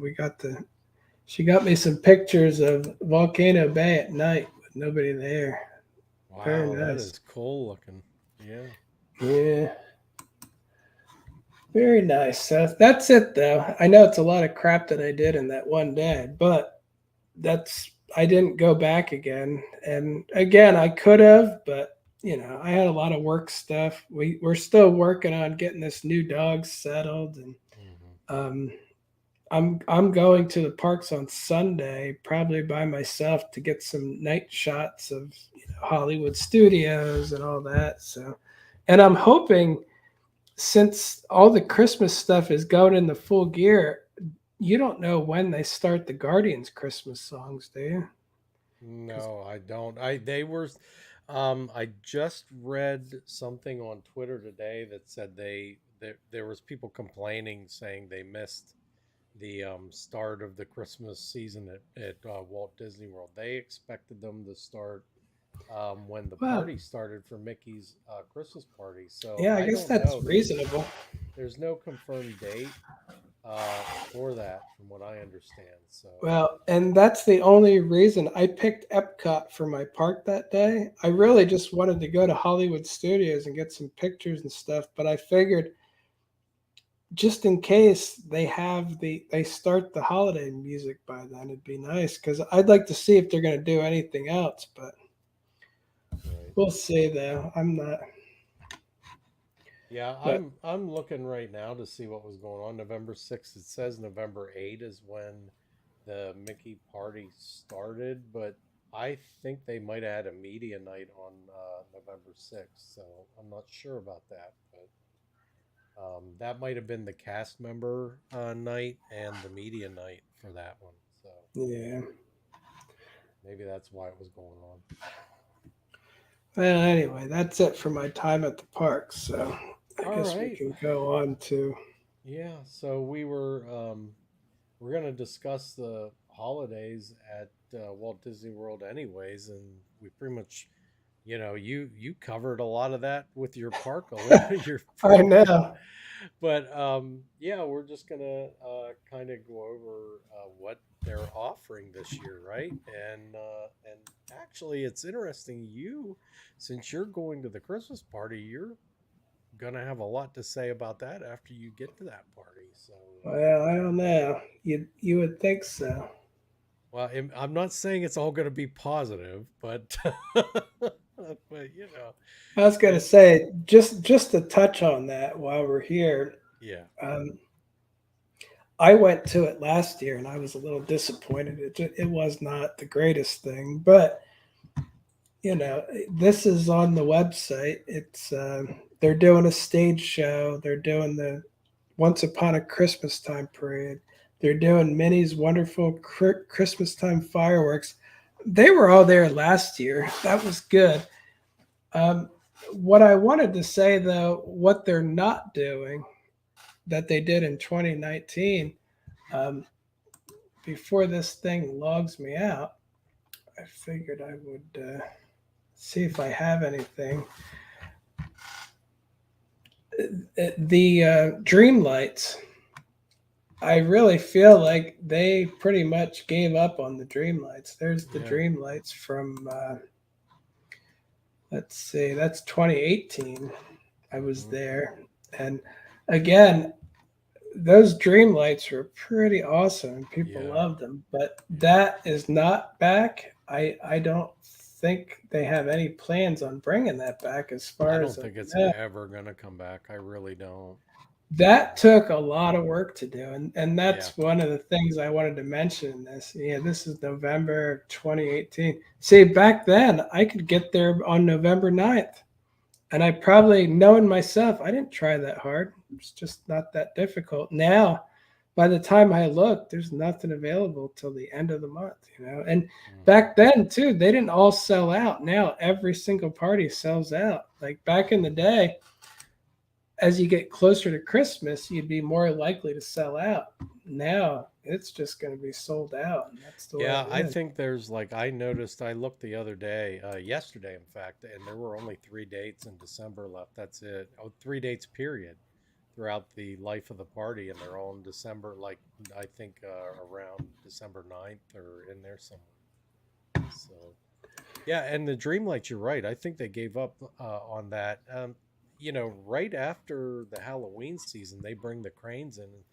she got me some pictures of Volcano Bay at night with nobody there. Very Wow, that nice. is cool looking. Yeah. Yeah, very nice. So that's it, though. I know it's a lot of crap that I did in that one day, but that's I didn't go back again. And again, I could have, but I had a lot of work stuff. We're still working on getting this new dog settled, and Hmm. um, I'm going to the parks on Sunday, probably by myself, to get some night shots of Hollywood studios and all that. So, and I'm hoping since all the Christmas stuff is going in the full gear, you don't know when they start the Guardians Christmas songs, do you? Because No, I don't. I just read something on Twitter today that said there was people complaining saying they missed the start of the Christmas season at Walt Disney World. They expected them to start when the well, party started for Mickey's Christmas party. So yeah, I I guess don't that's know. reasonable. There's no confirmed date for that, from what I understand. So Well, and that's the only reason I picked Epcot for my park that day. I really just wanted to go to Hollywood Studios and get some pictures and stuff, but I figured just in case they start the holiday music by then, it'd be nice because I'd like to see if they're going to do anything else, but right. we'll see though. I'm not, Yeah, but I'm looking right now to see what was going on. November 6th. It says November 8th is when the Mickey party started, but I think they might have had a media night on November 6th, so I'm not sure about that. But that might have been the cast member night and the media night for that one. So yeah. maybe that's why it was going on. Well, anyway, that's it for my time at the park. So I All guess we right. can go on to Yeah. So we're going to discuss the holidays at Walt Disney World, anyways, and we pretty much, you covered a lot of that with your your I park. know. But yeah, we're just gonna kind of go over what they're offering this year, right? And actually, it's interesting. Since you're going to the Christmas party, you're gonna have a lot to say about that after you get to that party. So, Well, I don't know. You would think so. well, I'm not saying it's all gonna be positive, but but I was gonna it, say just to touch on that while we're here. yeah, Um, I went to it last year and I was a little disappointed. It was not the greatest thing, but this is on the website. It's they're doing a stage show. They're doing the Once Upon a Christmas Time parade. They're doing Minnie's wonderful Christmas time fireworks. They were all there last year. That was good. Um, what I wanted to say though, what they're not doing that they did in 2019, um, before this thing logs me out, I figured I would see if I have anything. The dream lights. I really feel like they pretty much gave up on the dream lights. There's the yeah, dream lights from let's see, that's 2018. I was hmm, there, and again, those dream lights were pretty awesome and people yeah, loved them. But yeah. that is not back. I don't think they have any plans on bringing that back, as I far as don't I think it's know. ever gonna come back. I really don't. That took a lot of work to do, and Yeah, that's one of the things I wanted to mention in this. Yeah, this is November 2018. See, back then I could get there on November 9th, and I probably, knowing myself, I didn't try that hard. It's just not that difficult. Now, by the time I look, there's nothing available till the end of the month. And hmm, back then too, they didn't all sell out. Now every single party sells out. Like back in the day, as you get closer to Christmas, you'd be more likely to sell out. Now it's just going to be sold out, and that's the way yeah. it I is. think there's like I noticed. I looked the other day, yesterday, in fact, and there were only 3 dates in December left. That's it. Oh, 3 dates period throughout the life of the party, and they're all in December. Like I think around December 9th or in there somewhere. So yeah, and the Dreamlight, you're right. I think they gave up on that. Right after the Halloween season, they bring the cranes in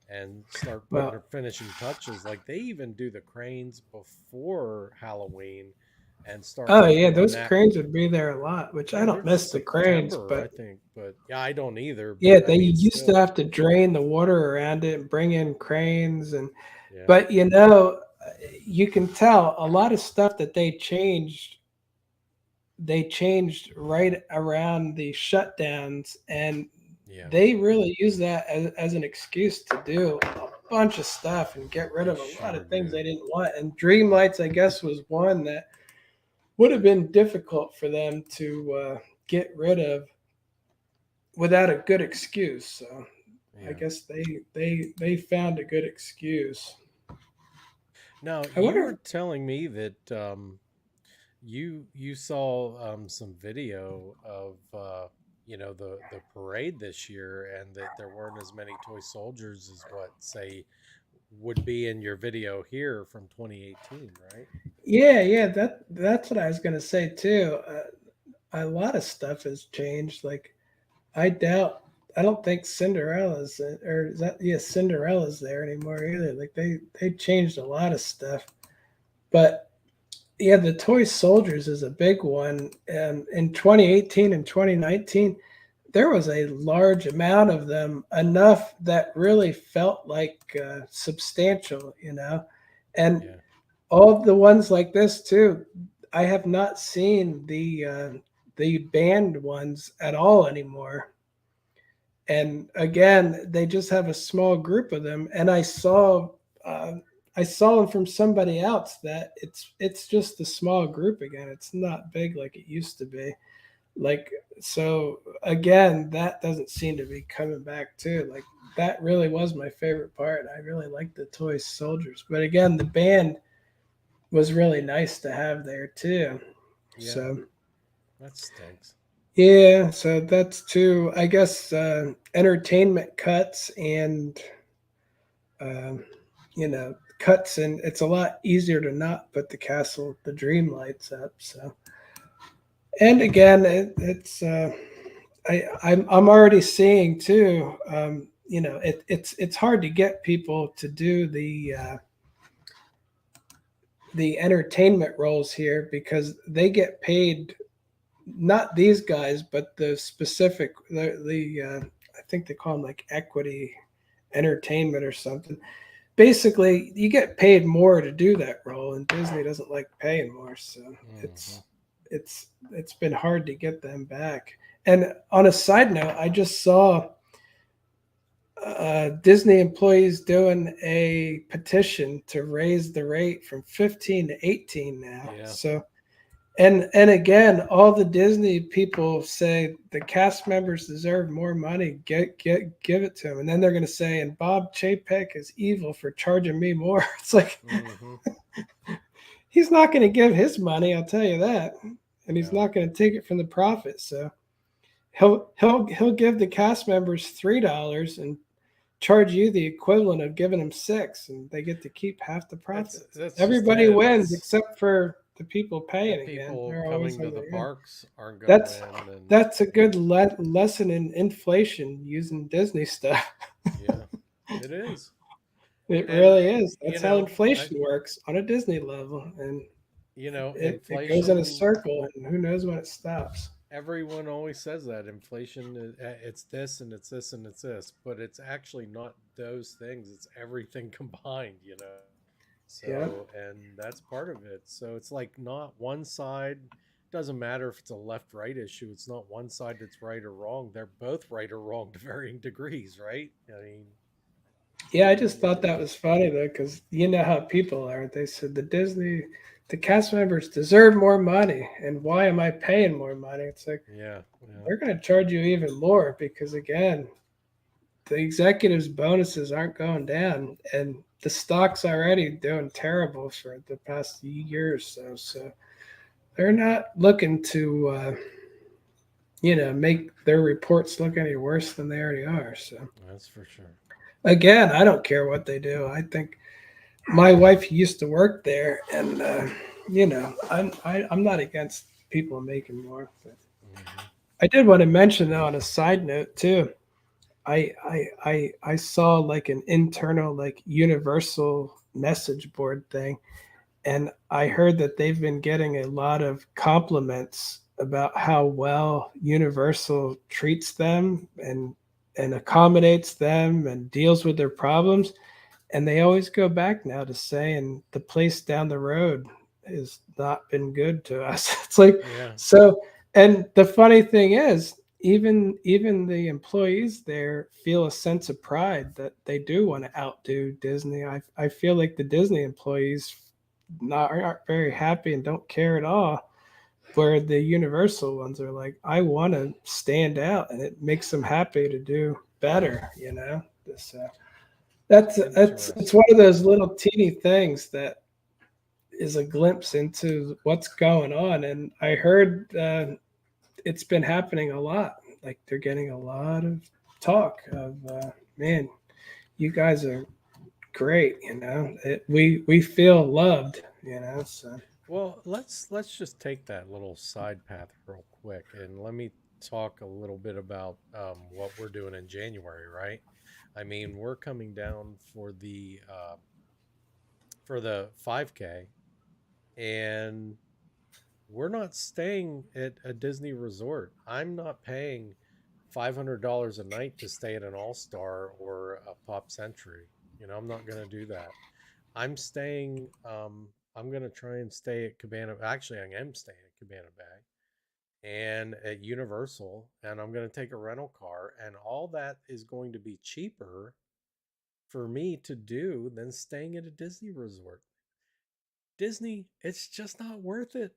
and start putting Well, their finishing touches. Like they even do the cranes before Halloween and start oh yeah, working on those that. cranes would be there a lot, which I Yeah, don't there's miss the cranes, September, I but think, but yeah, I don't either. yeah, But I they mean, used to still, have to drain the water around it and bring in cranes, and yeah, but you can tell a lot of stuff that they changed right around the shutdowns, and yeah, they really use that as an excuse to do a bunch of stuff and get rid they of a lot sure of things do. they didn't want. And dream lights, I guess, was one that would have been difficult for them to get rid of without a good excuse. So I Yeah. guess they found a good excuse. Now, I you were wonder. telling me that you saw some video of the parade this year, and that there weren't as many toy soldiers as what say would be in your video here from 2018, right? Yeah, that's what I was gonna say too. A lot of stuff has changed. Like I doubt. I don't think Cinderella's or is that yeah Cinderella's there anymore either. Like they changed a lot of stuff. But yeah, the toy soldiers is a big one. In 2018 and 2019, there was a large amount of them, enough that really felt like substantial. And Yeah, all the ones like this too. I have not seen the banned ones at all anymore. And again, they just have a small group of them. And uh, I saw them from somebody else that it's just a small group again. It's not big like it used to be. Like, so again, that doesn't seem to be coming back too. Like, that really was my favorite part. I really liked the toy soldiers, but again, the band was really nice to have there too. Yeah, So that stinks. yeah, so that's two, I guess, entertainment cuts and um, cuts, and it's a lot easier to not put the castle, the dream lights up. So, and again, it's I'm already seeing too. It's hard to get people to do the entertainment roles here because they get paid, not these guys, but the specific the I think they call them like equity entertainment or something. Basically, you get paid more to do that role, and Disney doesn't like paying more, so Hmm. it's been hard to get them back. And on a side note, I just saw Disney employees doing a petition to raise the rate from 15 to 18 now. Yeah, So, and again, all the Disney people say the cast members deserve more money. Give it to them, and then they're going to say, and Bob Chapek is evil for charging me more. It's like hmm, he's not going to give his money. I'll tell you that, and he's no, not going to take it from the profit. So he'll give the cast members $3 and charge you the equivalent of giving them six, and they get to keep half the profit. that's just Everybody it. wins It's except for the people the paying again. people They're always coming to on the their own. parks aren't going to That's win, and that's a good lesson in inflation using Disney stuff. yeah, it is. It And really is. you That's how know, I inflation works on a Disney level, and it goes in a inflation. circle, and who knows when it stops. Everyone always says that inflation is it's this and it's this and it's this, but it's actually not those things. It's everything combined, you know. Yeah. So, and that's part of it. So it's like not one side. Doesn't matter if it's a left right issue. It's not one side that's right or wrong. They're both right or wrong to varying degrees, right? I mean, Yeah, I just thought that was funny though, because you know how people are. They said the cast members deserve more money, and why am I paying more money? It's like yeah, yeah, they're going to charge you even more because again, the executives' bonuses aren't going down, and the stock's already doing terrible for the past year or so. So they're not looking to make their reports look any worse than they already are. So that's for sure. again, I don't care what they do. I think my wife used to work there, and I'm not against people making more. But Hmm. I did want to mention though, on a side note too. I saw like an internal like universal message board thing, and I heard that they've been getting a lot of compliments about how well Universal treats them and accommodates them and deals with their problems. And they always go back now to saying the place down the road has not been good to us. It's like Yeah, so. And the funny thing is, even the employees there feel a sense of pride that they do want to outdo Disney. I feel like the Disney employees aren't very happy and don't care at all. Where the Universal ones are like, I want to stand out, and it makes them happy to do better. This that's it's one interesting. of those little teeny things that is a glimpse into what's going on. And I heard it's been happening a lot. Like they're getting a lot of talk of, man, you guys are great. We feel loved. So Well, let's just take that little side path real quick, and let me talk a little bit about what we're doing in January, right? I mean, we're coming down for the 5K, and we're not staying at a Disney resort. I'm not paying $500 a night to stay at an All Star or a Pop Century. I'm not going to do that. I'm staying. I'm gonna try and stay at Cabana. Actually, I am staying at Cabana Bay and at Universal, and I'm gonna take a rental car, and all that is going to be cheaper for me to do than staying at a Disney resort. Disney, it's just not worth it.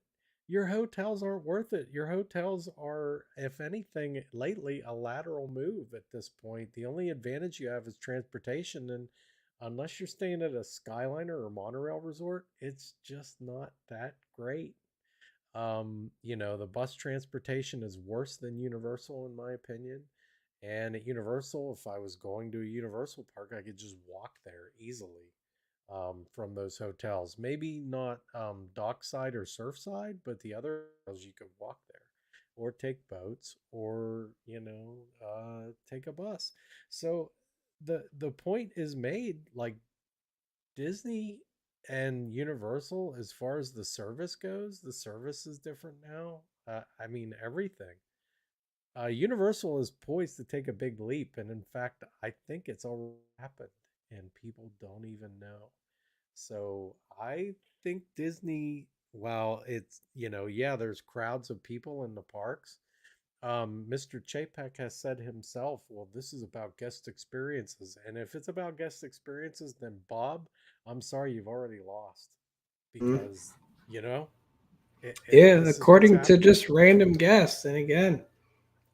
your hotels aren't worth it. Your hotels are, if anything, lately a lateral move at this point. The only advantage you have is transportation, and unless you're staying at a Skyliner or monorail resort, it's just not that great. The bus transportation is worse than Universal in my opinion. And at Universal, if I was going to a Universal park, I could just walk there easily from those hotels. Maybe not dockside or surfside, but the other hotels you could walk there or take boats or, take a bus. So the point is made, like Disney and Universal, as far as the service goes, the service is different now. I mean, everything. Universal is poised to take a big leap, and in fact, I think it's already happened, and people don't even know. So I think Disney, while it's yeah, there's crowds of people in the parks. Mr. Chapek has said himself, well, this is about guest experiences, and if it's about guest experiences, then Bob, I'm sorry, you've already lost Mm. because you know Yeah, this is what's according to happening. just random guests, and again,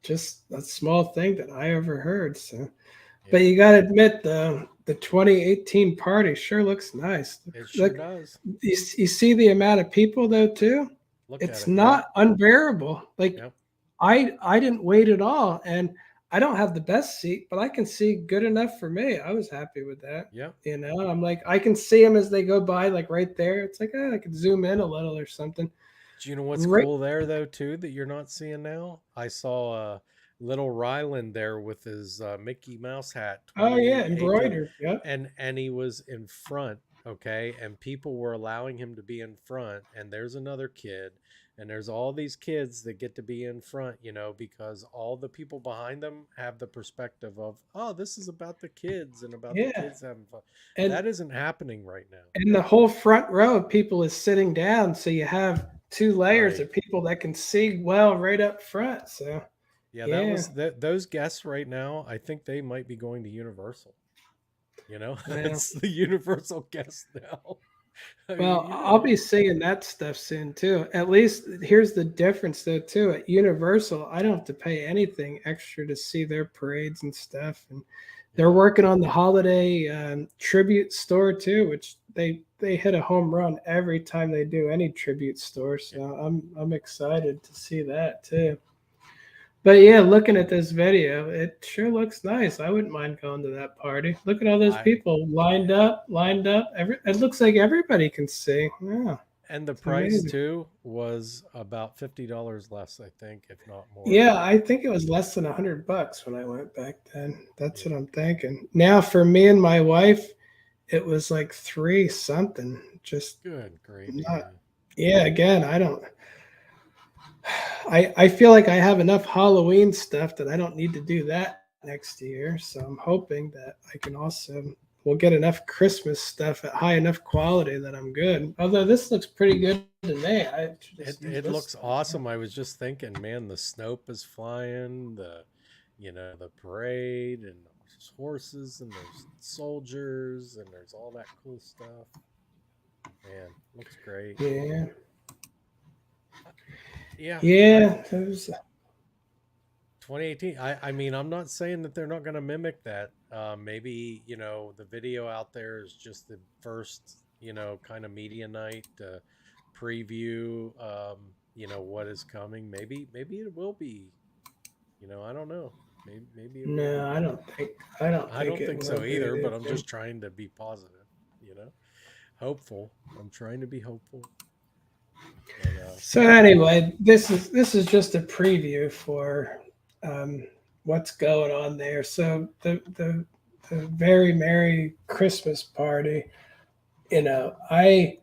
just a small thing that I overheard. So, but Yeah, you got to admit the 2018 party sure looks nice. it sure Look, does. you see the amount of people though too. Look at It's it. Yeah. not unbearable. Like Yep. I didn't wait at all, and I don't have the best seat, but I can see good enough for me. I was happy with that. Yep. I'm like I can see them as they go by, like right there. It's like I could zoom in a little or something. Do you know what's Right. cool there though too that you're not seeing now? I saw little Ryland there with his Mickey Mouse hat Oh yeah, 2018, embroidered. Yep. and he was in front, okay, and people were allowing him to be in front, and there's another kid, and there's all these kids that get to be in front, because all the people behind them have the perspective of, oh, this is about the kids and about the Yeah. kids having fun. And That isn't happening right now. and the whole front row of people is sitting down, so you have two layers Right. of people that can see well right up front. So Yeah, that yeah, was those guests right now. I think they might be going to Universal. yeah. That's the Universal guest now. I mean, Well, I'll be seeing that stuff soon too. At least here's the difference though too. At Universal, I don't have to pay anything extra to see their parades and stuff. And they're yeah, working on the holiday tribute store too, which they hit a home run every time they do any tribute store. yeah. So I'm excited to see that too. But yeah, looking at this video, it sure looks nice. I wouldn't mind going to that party. Look at all those I people lined up, lined up. It looks like everybody can see. Yeah, and the it's price amazing. too was about $50 less, I think, if not more. Yeah, I think it was less than $100 when I went back then. That's what Yeah. I'm thinking. Now for me and my wife, it was like three something. Just Good gravy, not. man. Yeah, again, I don't. I feel like I have enough Halloween stuff that I don't need to do that next year. So I'm hoping that I can also will get enough Christmas stuff at high enough quality that I'm good. Although this looks pretty good to me. I should It just use it this looks stuff. awesome. I was just thinking, man, the Snope is flying, the parade, and there's horses, and there's soldiers, and there's all that cool stuff. Man, looks great. Yeah, Uh, Yeah, I yeah. Those, 2018. I mean, I'm not saying that they're not going to mimic that. Maybe the video out there is just the first kind of media night preview. What is coming. Maybe it will be. I don't know. Maybe it will no, be. I don't I think don't it think will so be. either. But I'm just trying to be positive. Hopeful. I'm trying to be hopeful. But So anyway, this is just a preview for what's going on there. So the very merry Christmas party. I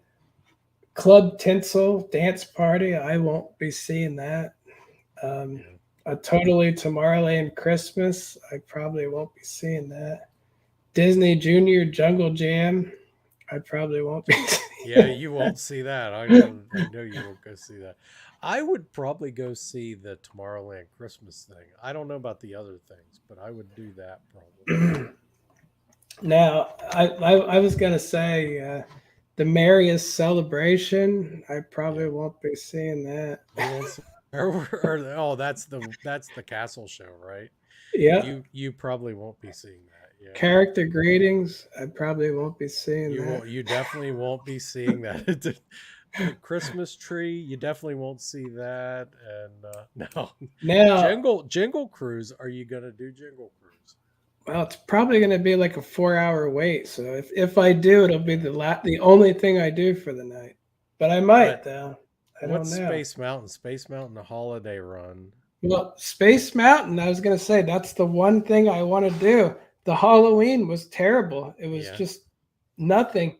club tinsel dance party. I won't be seeing that. Um, yeah. a totally Tomorrowland Christmas. I probably won't be seeing that. Disney Junior Jungle Jam. I probably won't be. Yeah, you won't see that. I know you won't go see that. I would probably go see the Tomorrowland Christmas thing. I don't know about the other things, but I would do that probably. Now, I was gonna say the merriest celebration. I probably Yeah. won't be seeing that. You won't see, oh, that's the castle show, right? Yeah. You probably won't be seeing that. Yeah. Character greetings. I probably won't be seeing You that. won't. You definitely won't be seeing that. The Christmas tree. You definitely won't see that. And no, Now, Jingle Cruise. Are you gonna do Jingle Cruise? well, it's probably going to be like a 4 hour wait. So if I do, it'll be Yeah. the only thing I do for the night. But I might But though. I don't what's know. Space Mountain? Space Mountain, a holiday run. Well, Space Mountain, I was going to say that's the one thing I want to do. The Halloween was terrible. It was Yeah. just nothing.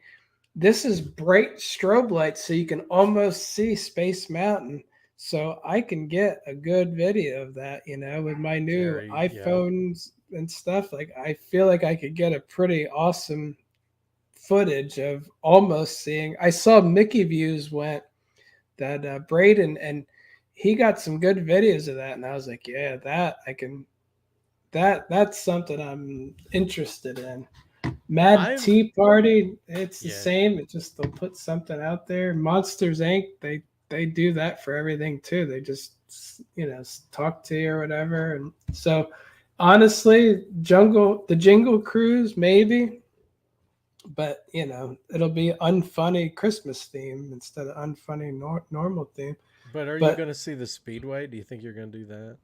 This is bright strobe lights, so you can almost see Space Mountain. So I can get a good video of that, with my new Very. Yeah. iPhones and stuff. Like I feel like I could get a pretty awesome footage of almost seeing. I saw Mickey Views went that Braden, and he got some good videos of that, and I was like, yeah, that I can. That's something I'm interested in. Mad I've. Tea Party, it's the Yeah. same. It just they'll put something out there. Monsters Inc. They do that for everything too. They just talk to you or whatever. And so honestly, the Jingle Cruise maybe, but it'll be unfunny Christmas theme instead of unfunny normal theme. But are you But gonna see the Speedway? Do you think you're gonna do that?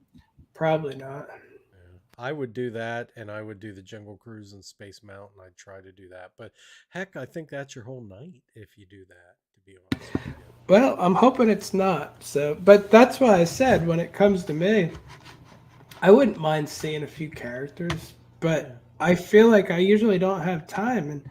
probably not. Yeah. I would do that, and I would do the Jungle Cruise and Space Mountain. I'd try to do that, but heck, I think that's your whole night if you do that. To be honest with you. Well, I'm hoping it's not. So, but that's why I said when it comes to me, I wouldn't mind seeing a few characters, Yeah. but I feel like I usually don't have time, and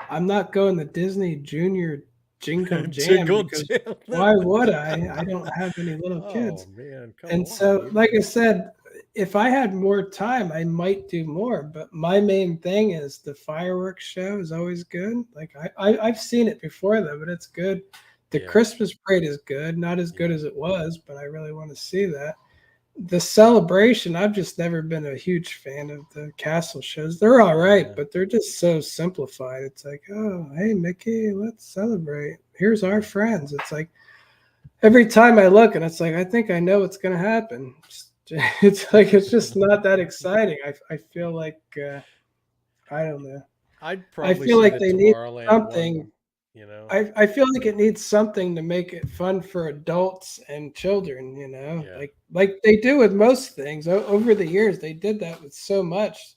I'm not going to Disney Junior Jingle Jam Jingle because Jam. why would I? I don't have any little Oh kids. man, come And on! so, like I said, if I had more time, I might do more. But my main thing is the fireworks show is always good. Like I've seen it before though, but it's good. The Yeah, Christmas parade is good, not as good yeah, as it was, but I really want to see that. The celebration, I've just never been a huge fan of the castle shows. They're all right, yeah, but they're just so simplified. It's like, oh, hey Mickey, let's celebrate. Here's our yeah. friends. It's like every time I look, and it's like I think I know what's going to happen. It's like it's just not that exciting. I feel like I don't know. I'd I probably feel see like the they need Tomorrowland something. one. You know. I feel like it needs something to make it fun for adults and children. Yeah, Like they do with most things. Over the years, they did that with so much.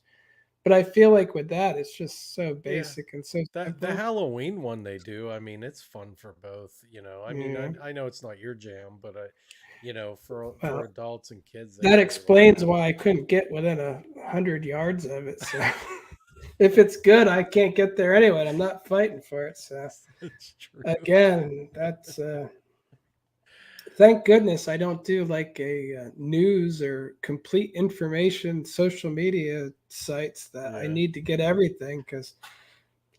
But I feel like with that, it's just so yeah. basic and so That the simple. Halloween one they do. I mean, it's fun for both. I mean, Yeah. I know it's not your jam, but for Well, adults and kids, they that really like explains that why one. I couldn't get within 100 yards of it. So if it's good, I can't get there anyway. I'm not fighting for it. So It's true. again, that's thank goodness I don't do like a news or complete information social media sites that I Yeah, need to get everything because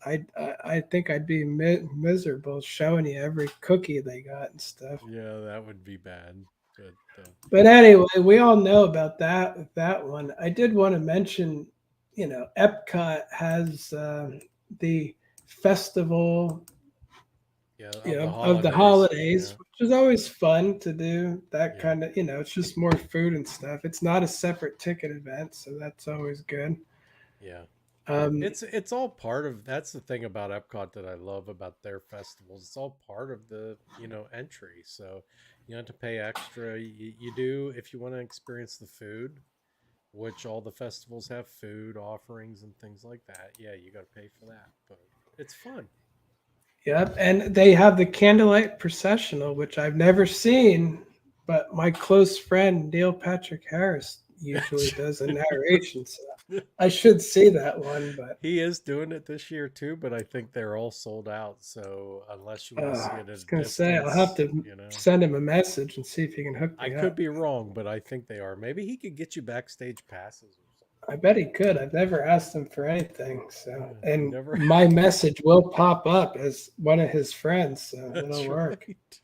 I think I'd be miserable showing you every cookie they got and stuff. yeah, that would be bad. But But anyway, we all know about that one. I did want to mention, Epcot has the festival, yeah, of the of the holidays. holidays, Yeah, which is always fun to do. That yeah, kind of, it's just more food and stuff. It's not a separate ticket event, so that's always good. yeah. Um, It's all part of that's the thing about Epcot that I love about their festivals. It's all part of the, entry. So you don't have to pay extra. You do if you want to experience the food, which all the festivals have food offerings and things like that. Yeah, you got to pay for that, but it's fun. yep, and they have the candlelight processional, which I've never seen, but my close friend Neil Patrick Harris usually does a narration. So I should see that one, but He is doing it this year too, but I think they're all sold out. So unless you want to see I it at was a gonna say I'll have distance, to send him a message and see if he can hook I me could up. be wrong, but I think they are. Maybe he could get you backstage passes or I bet he could. I've never asked him for anything. So, something. Yeah, you and never. my message will pop up as one of his friends, so That's it'll work. right.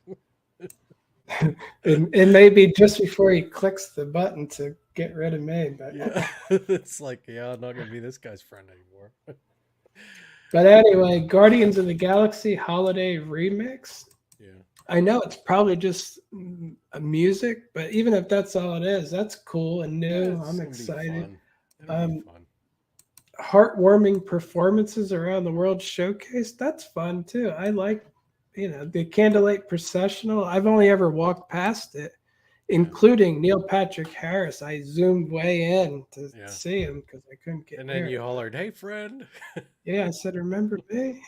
It may be just before he clicks the button to get rid of me, but Yeah, it's like, yeah, I'm not gonna be this guy's friend anymore. But anyway, Guardians of the Galaxy Holiday Remix. Yeah. I know it's probably just a music, but even if that's all it is, that's cool and Yeah, new. it's I'm gonna be excited. fun. It'll be Um, fun. Heartwarming performances around the world showcase. That's fun too. I like, the candlelight processional. I've only ever walked past it, Yeah. including Neil Patrick Harris. I zoomed way in to Yeah. see him because I couldn't get And near then you him. hollered, "Hey, friend!" Yeah, I said, "Remember me?"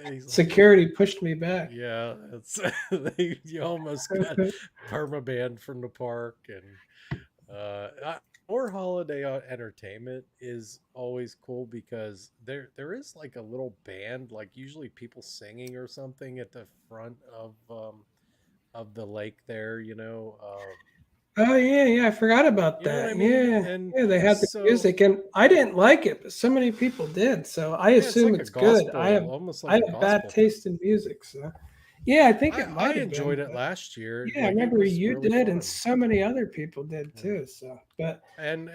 He's like, Security pushed me back. "Yeah, it's you almost got permabanned from the park." And or holiday entertainment is always cool because there is like a little band, like usually people singing or something at the front of the lake there. Oh yeah, I forgot about You know what I that. mean? Yeah, And yeah, they had the so music, and I didn't like it, but so many people did, so I yeah, it's assume like a it's good. I have gospel, almost I like a have bad gospel thing. taste in music, so yeah, I think it I might have enjoyed been, it but last year. yeah, I Like it remember was you really did, and fun. so many other people did Yeah. too. So, but And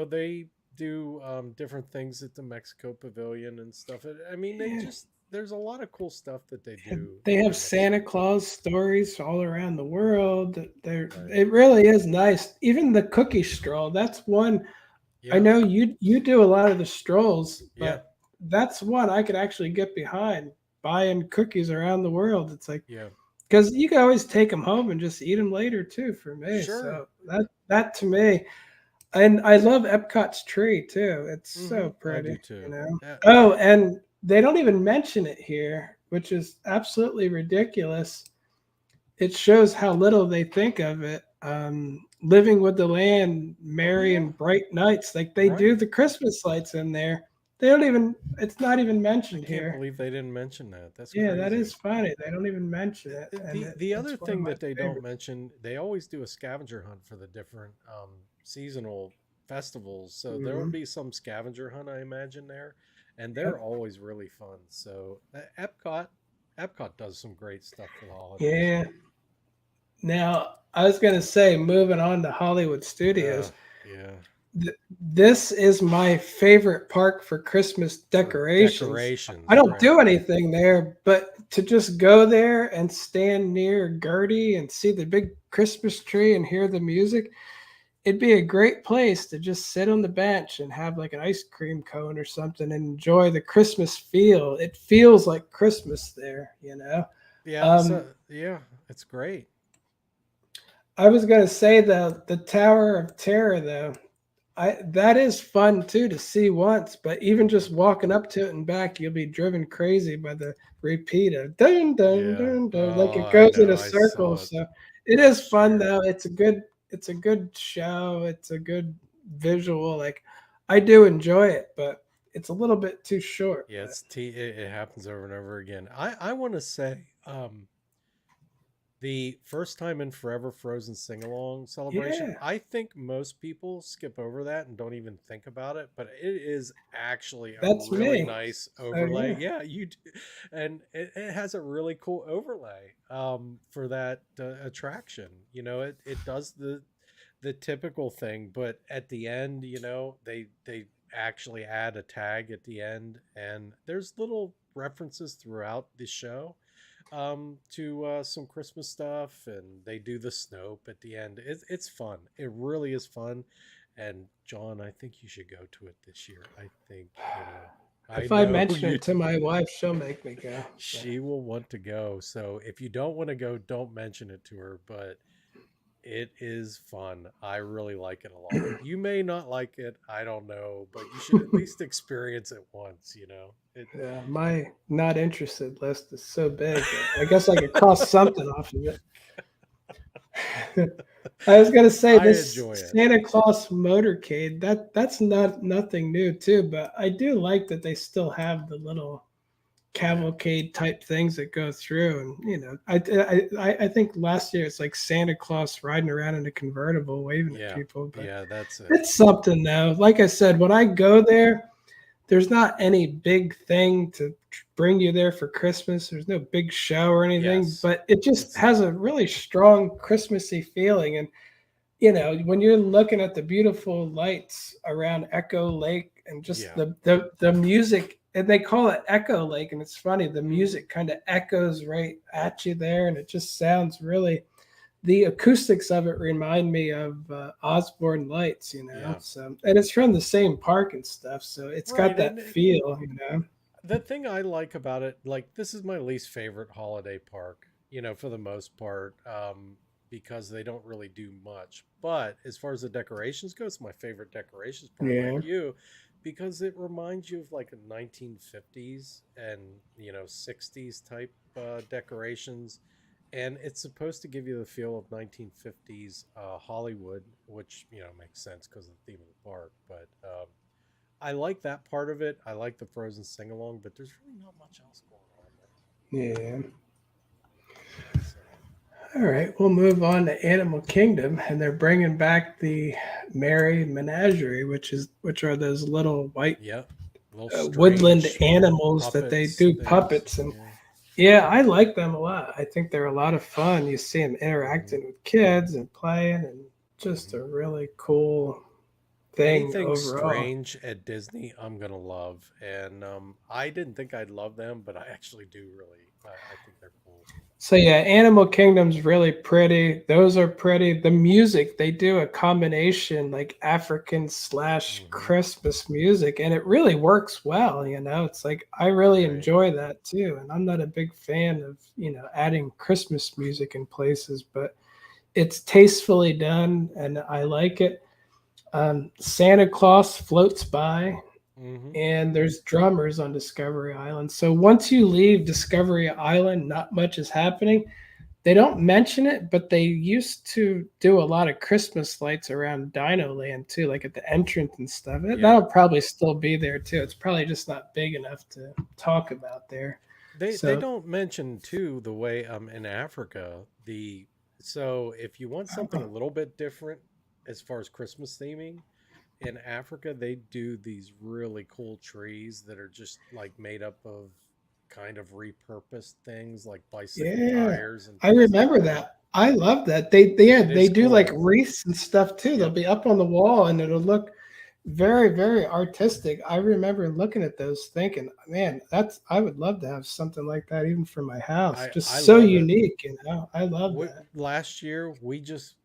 they do different things at the Mexico Pavilion and stuff. I mean, they yeah, just there's a lot of cool stuff that they and do they have in Santa Mexico. Claus stories all around the world. There, Right. it really is nice. Even the cookie stroll. That's one. I Yeah. know you do a lot of the strolls, Yeah. but that's one I could actually get behind. Buying cookies around the world. It's like Yeah. because you can always take them home and just eat them later too. For me, Sure. so that to me, and I love Epcot's tree too. It's so I pretty, do too. Yeah. Oh, and they don't even mention it here, which is absolutely ridiculous. It shows how little they think of it. Living with the land, Oh merry yeah. and bright nights, like they do Right. the Christmas lights in there. They don't even. It's not even I mentioned can't here. believe they didn't mention that. That's Yeah, that is crazy. funny. They don't even mention it, and The other it's one of thing my that they don't favorites. mention, they always do a scavenger hunt for the different seasonal festivals. So there will Hmm. be some scavenger hunt, I imagine there, and they're Yep. always really fun. So Epcot does some great stuff for the holidays. Yeah. Now I was gonna say, moving on to Hollywood Uh, Studios. yeah, This is my favorite park for Christmas for decorations. I decorations, don't right? do anything there, but to just go there and stand near Gertie and see the big Christmas tree and hear the music, it'd be a great place to just sit on the bench and have like an ice cream cone or something and enjoy the Christmas feel. It feels like Christmas there. Yeah. Um, So yeah, it's great. I was gonna say the Tower of Terror though. I that is fun too to see once, but even just walking up to it and back, you'll be driven crazy by the repeat of dun dun Yeah. dun dun, like Oh, it I goes in know. a I circle. saw it So it is last fun year. though. It's a good show. It's a good visual. Like I do enjoy it, but it's a little bit too short. Yeah, But it happens over and over again. I want to say the first time in forever Frozen sing along celebration, yeah, I think most people skip over that and don't even think about it, but it is actually a that's really me. nice So overlay. yeah, Yeah, and it has a really cool overlay for that attraction. It does the typical thing, but at the end, they actually add a tag at the end, and there's little references throughout the show to some Christmas stuff, and they do the Snope at the end. It's fun. It really is fun. And John, I think you should go to it this year. I think, I if I know mention you it to my wife, she'll make me go. So. she will want to go. So if you don't want to go, don't mention it to her, but it is fun. I really like it a lot. You may not like it, I don't know, but you should at least experience it once, It Yeah, my not interested list is so big. I guess I could cross something off of it. I was gonna say I this enjoy it. Santa Claus motorcade. That's not nothing new too, but I do like that they still have the little Yeah. cavalcade type things that go through. And I think last year it's like Santa Claus riding around in a convertible, waving at Yeah. people. But Yeah, that's it. it's something though. Like I said, when I go there, there's not any big thing to bring you there for Christmas. There's no big show or anything, Yes. but it just It's has a really strong Christmassy feeling. And when you're looking at the beautiful lights around Echo Lake and just yeah. the music and they call it Echo Lake, and it's funny. The Mm. music kind of echoes right at you there, and it just sounds really. The acoustics of it remind me of Osborne Lights, you know. Yeah. So, and it's from the same park and stuff, so it's got Right. that feel, you know. The thing I like about it, like this is my least favorite holiday park, for the most part, because they don't really do much. But as far as the decorations go, it's my favorite decorations part, Yeah, like you, because it reminds you of like a 1950s and 60s type decorations, and it's supposed to give you the feel of 1950s Hollywood, which makes sense because of the theme of the park, but. I like that part of it. I like the Frozen sing along, but there's really not much else going on yeah. there. So, All right, we'll move on to Animal Kingdom, and they're bringing back the Merry Menagerie, which are those little white yeah, little woodland strange animals that they puppets do things. puppets, and Yeah. yeah, I like them a lot. I think they're a lot of fun. You see them Hmm. interacting with kids and playing, and just Hmm. a really cool thing Anything overall. strange at Disney, I'm gonna love, and I didn't think I'd love them, but I actually do really. I think they're cool. So yeah, Animal Kingdom's really pretty. Those are pretty. The music, they do a combination like African slash Hmm. Christmas music, and it really works well, you know. It's like I really Right. enjoy that too. And I'm not a big fan of, adding Christmas music in places, but it's tastefully done and I like it. Santa Claus floats by, Hmm. and there's drummers on Discovery Island. So once you leave Discovery Island, not much is happening. They don't mention it, but they used to do a lot of Christmas lights around Dino Land too, like at the entrance and stuff. Yeah. That'll probably still be there too. It's probably just not big enough to talk about there. They So, don't mention too the way in Africa so if you want something a little bit different as far as Christmas theming in Africa, they do these really cool trees that are just like made up of kind of repurposed things like bicycle yeah, tires and I things like remember that. that. I love that. Yeah, It they is do like cool. wreaths and stuff too. They'll Yep. be up on the wall and it'll look very, very artistic. I remember looking at those thinking, man, I would love to have something like that even for my house. I Just so love it. unique, you know. I love that. Last year we just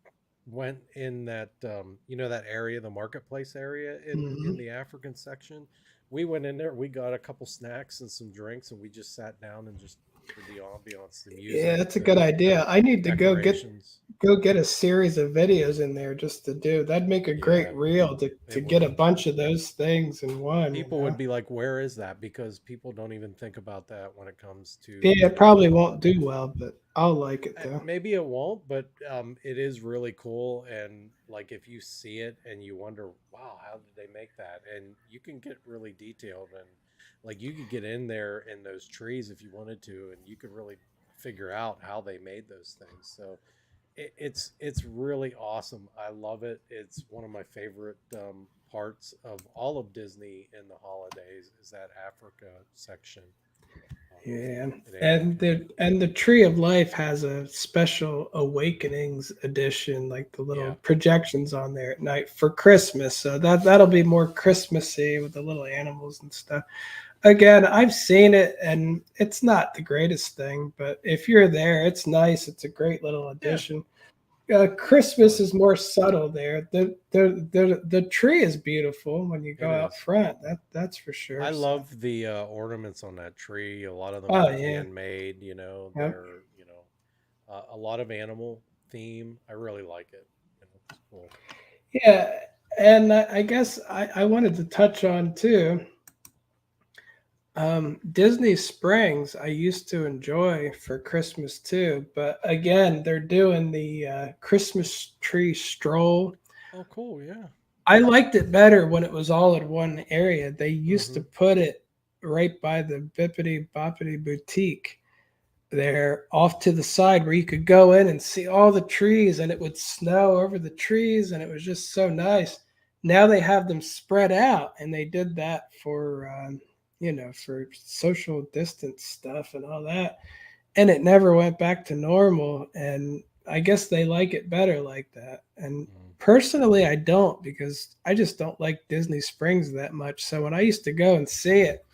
went in that that area, the marketplace area in Mhm. the African section. We went in there, we got a couple snacks and some drinks, and we just sat down and just for the ambiance, the Yeah, music, that's a good idea. I need to decorations. go get a series of videos in there just to do. That'd make a great Yeah, reel to it get a would. bunch of those things in one, you People would know. be like, "Where is that?" Because people don't even think about that when it comes to Yeah, it the probably won't do holidays. well, but I'll like it though. Maybe it won't, but it is really cool. And like if you see it and you wonder, wow, how did they make that? And you can get really detailed and like you could get in there in those trees if you wanted to, and you could really figure out how they made those things. So it's really awesome. I love it. It's one of my favorite parts of all of Disney in the holidays is that Africa section um, Yeah, at Animal Kingdom. and the Tree of Life has a special Awakenings edition, like the little Yeah. projections on there at night for Christmas. So that'll be more Christmassy with the little animals and stuff. Again, I've seen it, and it's not the greatest thing, but if you're there, it's nice. It's a great little Yeah. addition. Yeah, it's Christmas fun. is more subtle there. The tree is beautiful when you go It out is. front. That's for I sure. So, love the ornaments on that tree. A lot of them oh are yeah, handmade. yep. They're a lot of animal theme. I really like it. It's cool. Yeah, and I guess I wanted to touch on too. Disney Springs, I used to enjoy for Christmas too, but again, they're doing the Christmas tree stroll. Oh, cool. Yeah. I liked it better when it was all in one area. They used to Mm-hmm. put it right by the Bippity Boppity Boutique there off to the side where you could go in and see all the trees and it would snow over the trees and it was just so nice. Now they have them spread out and they did that for for social distance stuff and all that, and it never went back to normal, and I guess they like it better like that. And Mm. personally I don't, because I just don't like Disney Springs that much. So when I used to go and see it,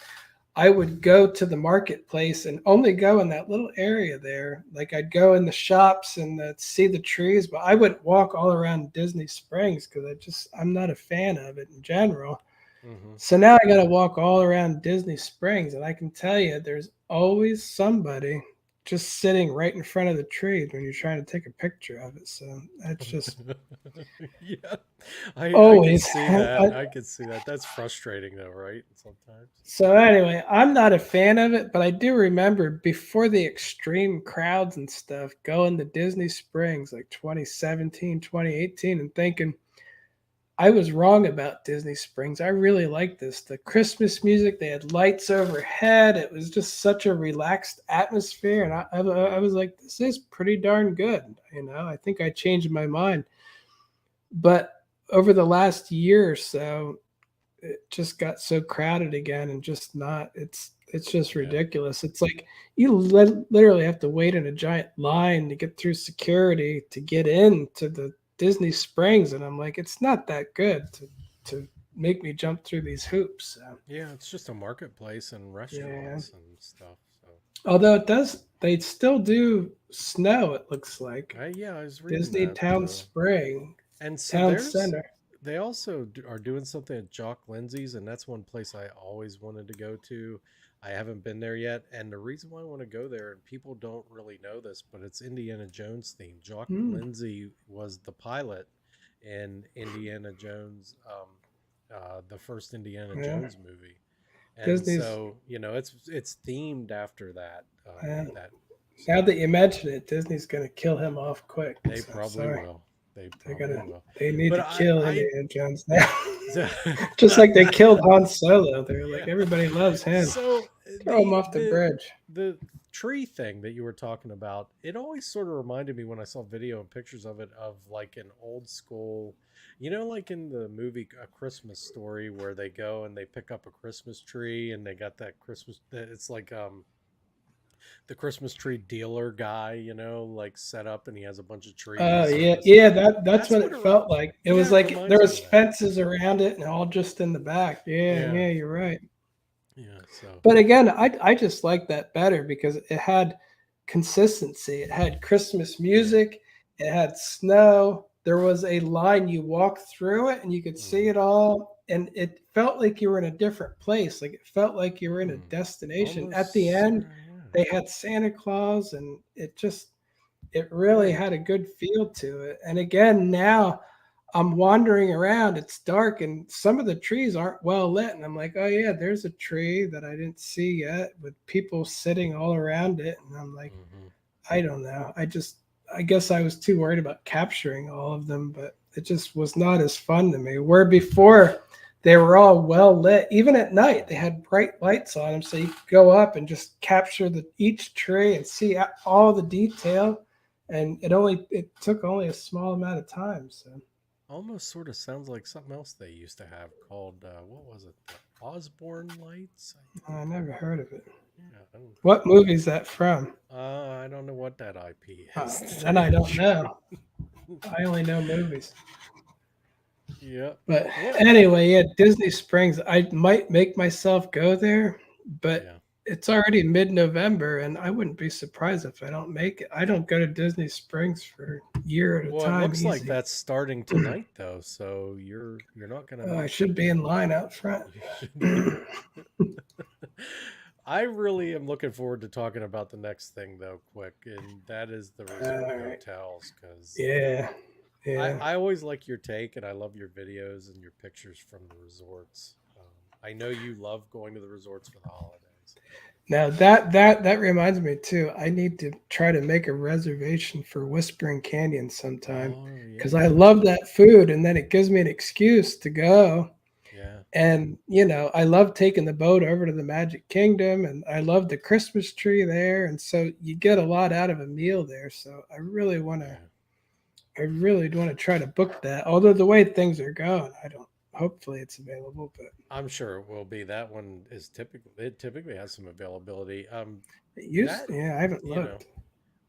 I would go to the marketplace and only go in that little area there. Like I'd go in the shops and see the trees, but I wouldn't walk all around Disney Springs because I'm not a fan of it in general. Hmm. So now I got to walk all around Disney Springs, and I can tell you, there's always somebody just sitting right in front of the tree when you're trying to take a picture of it. So that's just Yeah, I could always. see that. I could see that. That's frustrating though, right? Sometimes. So anyway, I'm not a fan of it, but I do remember before the extreme crowds and stuff going to Disney Springs like 2017, 2018 and thinking I was wrong about Disney Springs. I really liked this. The Christmas music, they had lights overhead. It was just such a relaxed atmosphere. And I was like, this is pretty darn good. I think I changed my mind. But over the last year or so, it just got so crowded again and just not it's just Yeah. ridiculous. It's like you literally have to wait in a giant line to get through security to get into the Disney Springs, and I'm like, it's not that good to make me jump through these hoops. So, Yeah, it's just a marketplace and yeah. restaurants and stuff. So, Although they still do snow. It looks like yeah, I was reading Disney that. Town Spring, And so Town there's Center. they also are doing something at Jock Lindsay's, and that's one place I always wanted to go to. I haven't been there yet, and the reason why I want to go there, and people don't really know this, but it's Indiana Jones themed. Jock Hmm. Lindsay was the pilot in Indiana Jones, the first Indiana Yeah, Jones movie, and Disney's. so it's themed after that. Yeah. That Now so that you mention it, Disney's going to kill him off quick. they So probably sorry, will. They they probably gotta. will. They need But to kill I Indiana Jones now, so, just like they killed Han Solo. They're like yeah. everybody loves him. So Throw him off the bridge. the tree thing that you were talking about, it always sort of reminded me when I saw video and pictures of it of like an old school, like in the movie A Christmas Story where they go and they pick up a Christmas tree and they got that Christmas. It's like the Christmas tree dealer guy, like set up and he has a bunch of Oh trees and yeah, this. yeah. That's That's what what it felt like. It was yeah, it like there reminds me was of that. fences around it and all just in the back. Yeah, Yeah, yeah. You're right. yeah. So But again, I just like that better because it had consistency. It had Christmas yeah. music. It had snow. There was a line you walked through it and you could see Hmm. it all. And it felt like you were in a different place. Like it felt like you were in a Hmm. destination. At the Almost, end, yeah. they had Santa Claus and it really Right. had a good feel to it. And again, now I'm wandering around, it's dark, and some of the trees aren't well lit. And I'm like, oh, yeah, there's a tree that I didn't see yet with people sitting all around it. And I'm like, Hmm. I don't know. I guess I was too worried about capturing all of them, but it just was not as fun to me. Where before, they were all well lit, even at night. They had bright lights on them, so you could go up and just capture each tree and see all the detail. And it took only a small amount of time. So Almost sort of sounds like something else they used to have called what was it? The Osborne Lights, I think. I never heard of it. Yeah, What movie is that from? I don't know what that IP is. To tell Then you I the don't truth. know. I only know movies. Yeah. But Well. anyway, yeah, Disney Springs. I might make myself go there, but Yeah. it's already mid-November, and I wouldn't be surprised if I don't make it. I don't go to Disney Springs for a year at a Well, it time, looks like easy. that's starting tonight though, so you're not gonna I miss it. should be in line out front. You should be. I really am looking forward to talking about the next thing though, quick, and that is the resort All right. hotels because Yeah, I, yeah. I always like your take and I love your videos and your pictures from the resorts. I know you love going to the resorts for the holidays. Now that reminds me too. I need to try to make a reservation for Whispering Canyon sometime Oh because I yeah, love that food, and then it gives me an excuse to go. yeah, And I love taking the boat over to the Magic Kingdom, and I love the Christmas tree there, and so you get a lot out of a meal there. So yeah. I really want to try to book that. Although the way things are going, I don't. Hopefully, it's available, but I'm sure it will be. That one is typically it typically has some availability. it used. That Yeah, I haven't you know, looked.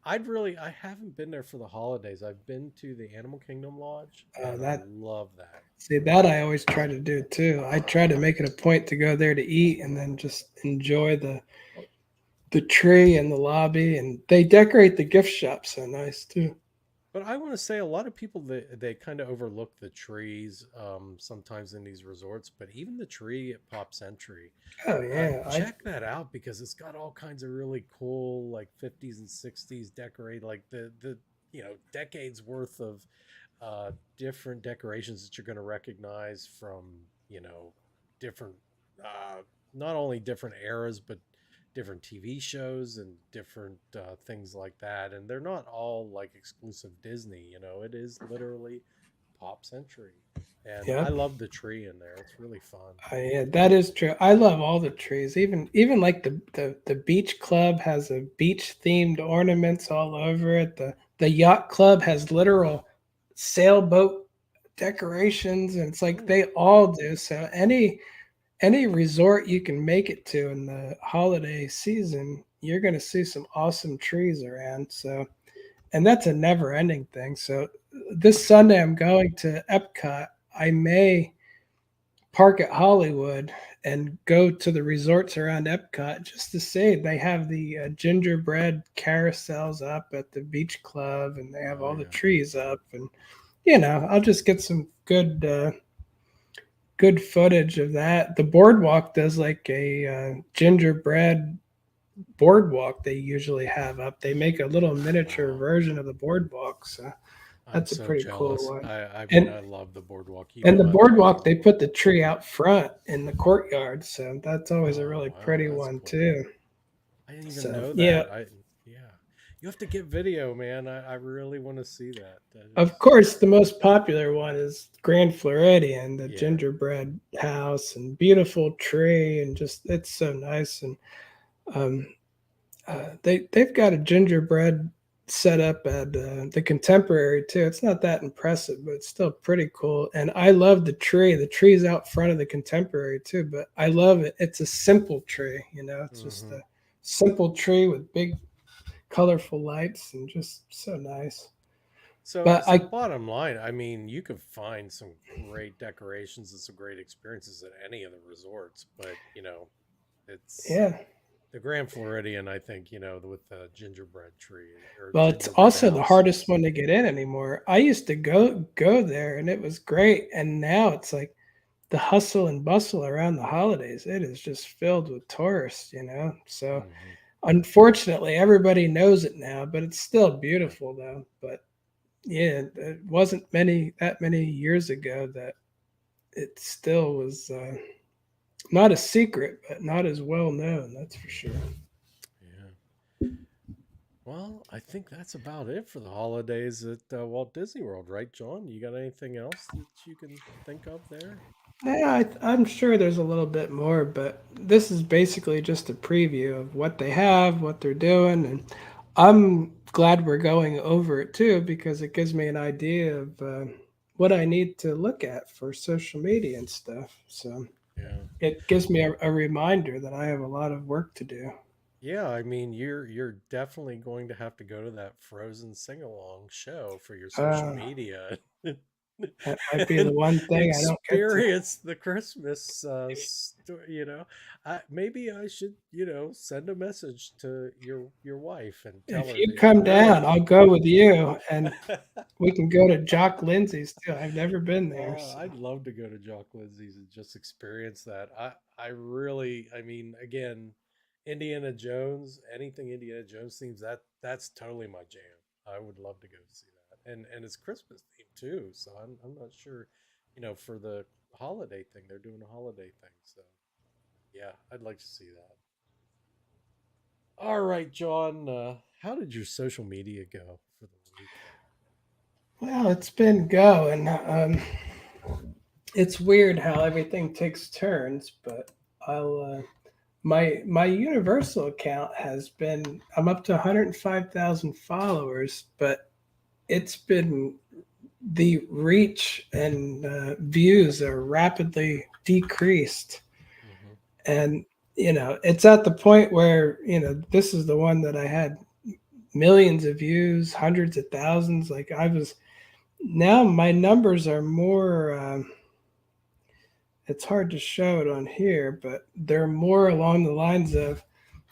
I haven't been there for the holidays. I've been to the Animal Kingdom Lodge, and I That love that. See, that I always try to do too. I try to make it a point to go there to eat and then just enjoy the tree and the lobby. And they decorate the gift shop so nice too. But I want to say a lot of people they kind of overlook the trees sometimes in these resorts. But even the tree at Pop Century, Oh yeah, check that out because it's got all kinds of really cool like 50s and 60s decorate like the decades worth of different decorations that you're going to recognize from different uh, not only different eras but different TV shows and different things like that. And they're not all like exclusive Disney. It is literally Pop Century, and I yep. love the tree in there. It's really fun. Yeah, that is true. I love all the trees. Even like the beach club has a beach themed ornaments all over it. The yacht club has literal sailboat decorations, and it's like Mm. they all do. So any resort you can make it to in the holiday season, you're going to see some awesome trees around. So, and that's a never ending thing. So, this Sunday I'm going to Epcot. I may park at Hollywood and go to the resorts around Epcot just to see. They have the gingerbread carousels up at the beach club, and they have Oh all the yeah. trees up. And I'll just get some good footage of that. The boardwalk does like a gingerbread boardwalk they usually have up. They make a little miniature Wow. version of the boardwalk, so I'm that's a so pretty cool jealous. one. I mean, And I love the boardwalk. and Even the I love the boardwalk they boardwalk. put the tree out front in the courtyard, so that's always a Oh really wow, pretty that's one cool. too. I didn't even So know yeah, that. Yeah. You have to get video, man. I really want to see that. That of is course the most popular one is Grand Floridian, the yeah. gingerbread house and beautiful tree, and just it's so nice. And um, they've got a gingerbread set up at the Contemporary too. It's not that impressive, but it's still pretty cool. And I love the tree. The tree's out front of the Contemporary too, but I love it. It's a simple tree, It's just Hmm. a simple tree with big, colorful lights and just so nice. So But so I, bottom line, I mean, you could find some great decorations and some great experiences at any of the resorts, but it's yeah. the Grand Floridian, I think, with the gingerbread tree or Well, it's gingerbread also the house hardest is one to get in anymore. I used to go there and it was great, and now it's like the hustle and bustle around the holidays, it is just filled with tourists. So hmm unfortunately, everybody knows it now, but it's still beautiful though. But yeah, it wasn't that many years ago that it still was not a secret, but not as well known. That's for sure. yeah. Well, I think that's about it for the holidays at Walt Disney World, right, John? You got anything else that you can think of there? Yeah, I'm sure there's a little bit more, but this is basically just a preview of what they have, what they're doing, and I'm glad we're going over it too because it gives me an idea of what I need to look at for social media and stuff. So Yeah. it gives me a reminder that I have a lot of work to do. Yeah, I mean, you're definitely going to have to go to that Frozen sing-along show for your social Uh, media that might be the and one thing I don't get to. experience the Christmas maybe I should, send a message to your wife and tell If her you that you come really down, I'll go with you, and we can go to Jock Lindsay's too. I've never been there, Oh, so. I'd love to go to Jock Lindsay's and just experience that. I really, I mean, again, Indiana Jones, anything Indiana Jones themes, that's totally my jam. I would love to go see that. And it's Christmas themed too, so I'm not sure, for the holiday thing, they're doing a holiday thing. So, yeah, I'd like to see that. All right, John, how did your social media go for the week? Well, it's been going. It's weird how everything takes turns, but I'll. My Universal account has been. I'm up to 105,000 followers, but it's been the reach and views are rapidly decreased, Hmm. and it's at the point where this is the one that I had millions of views, hundreds of thousands. Like now my numbers are more, it's hard to show it on here, but they're more along the lines of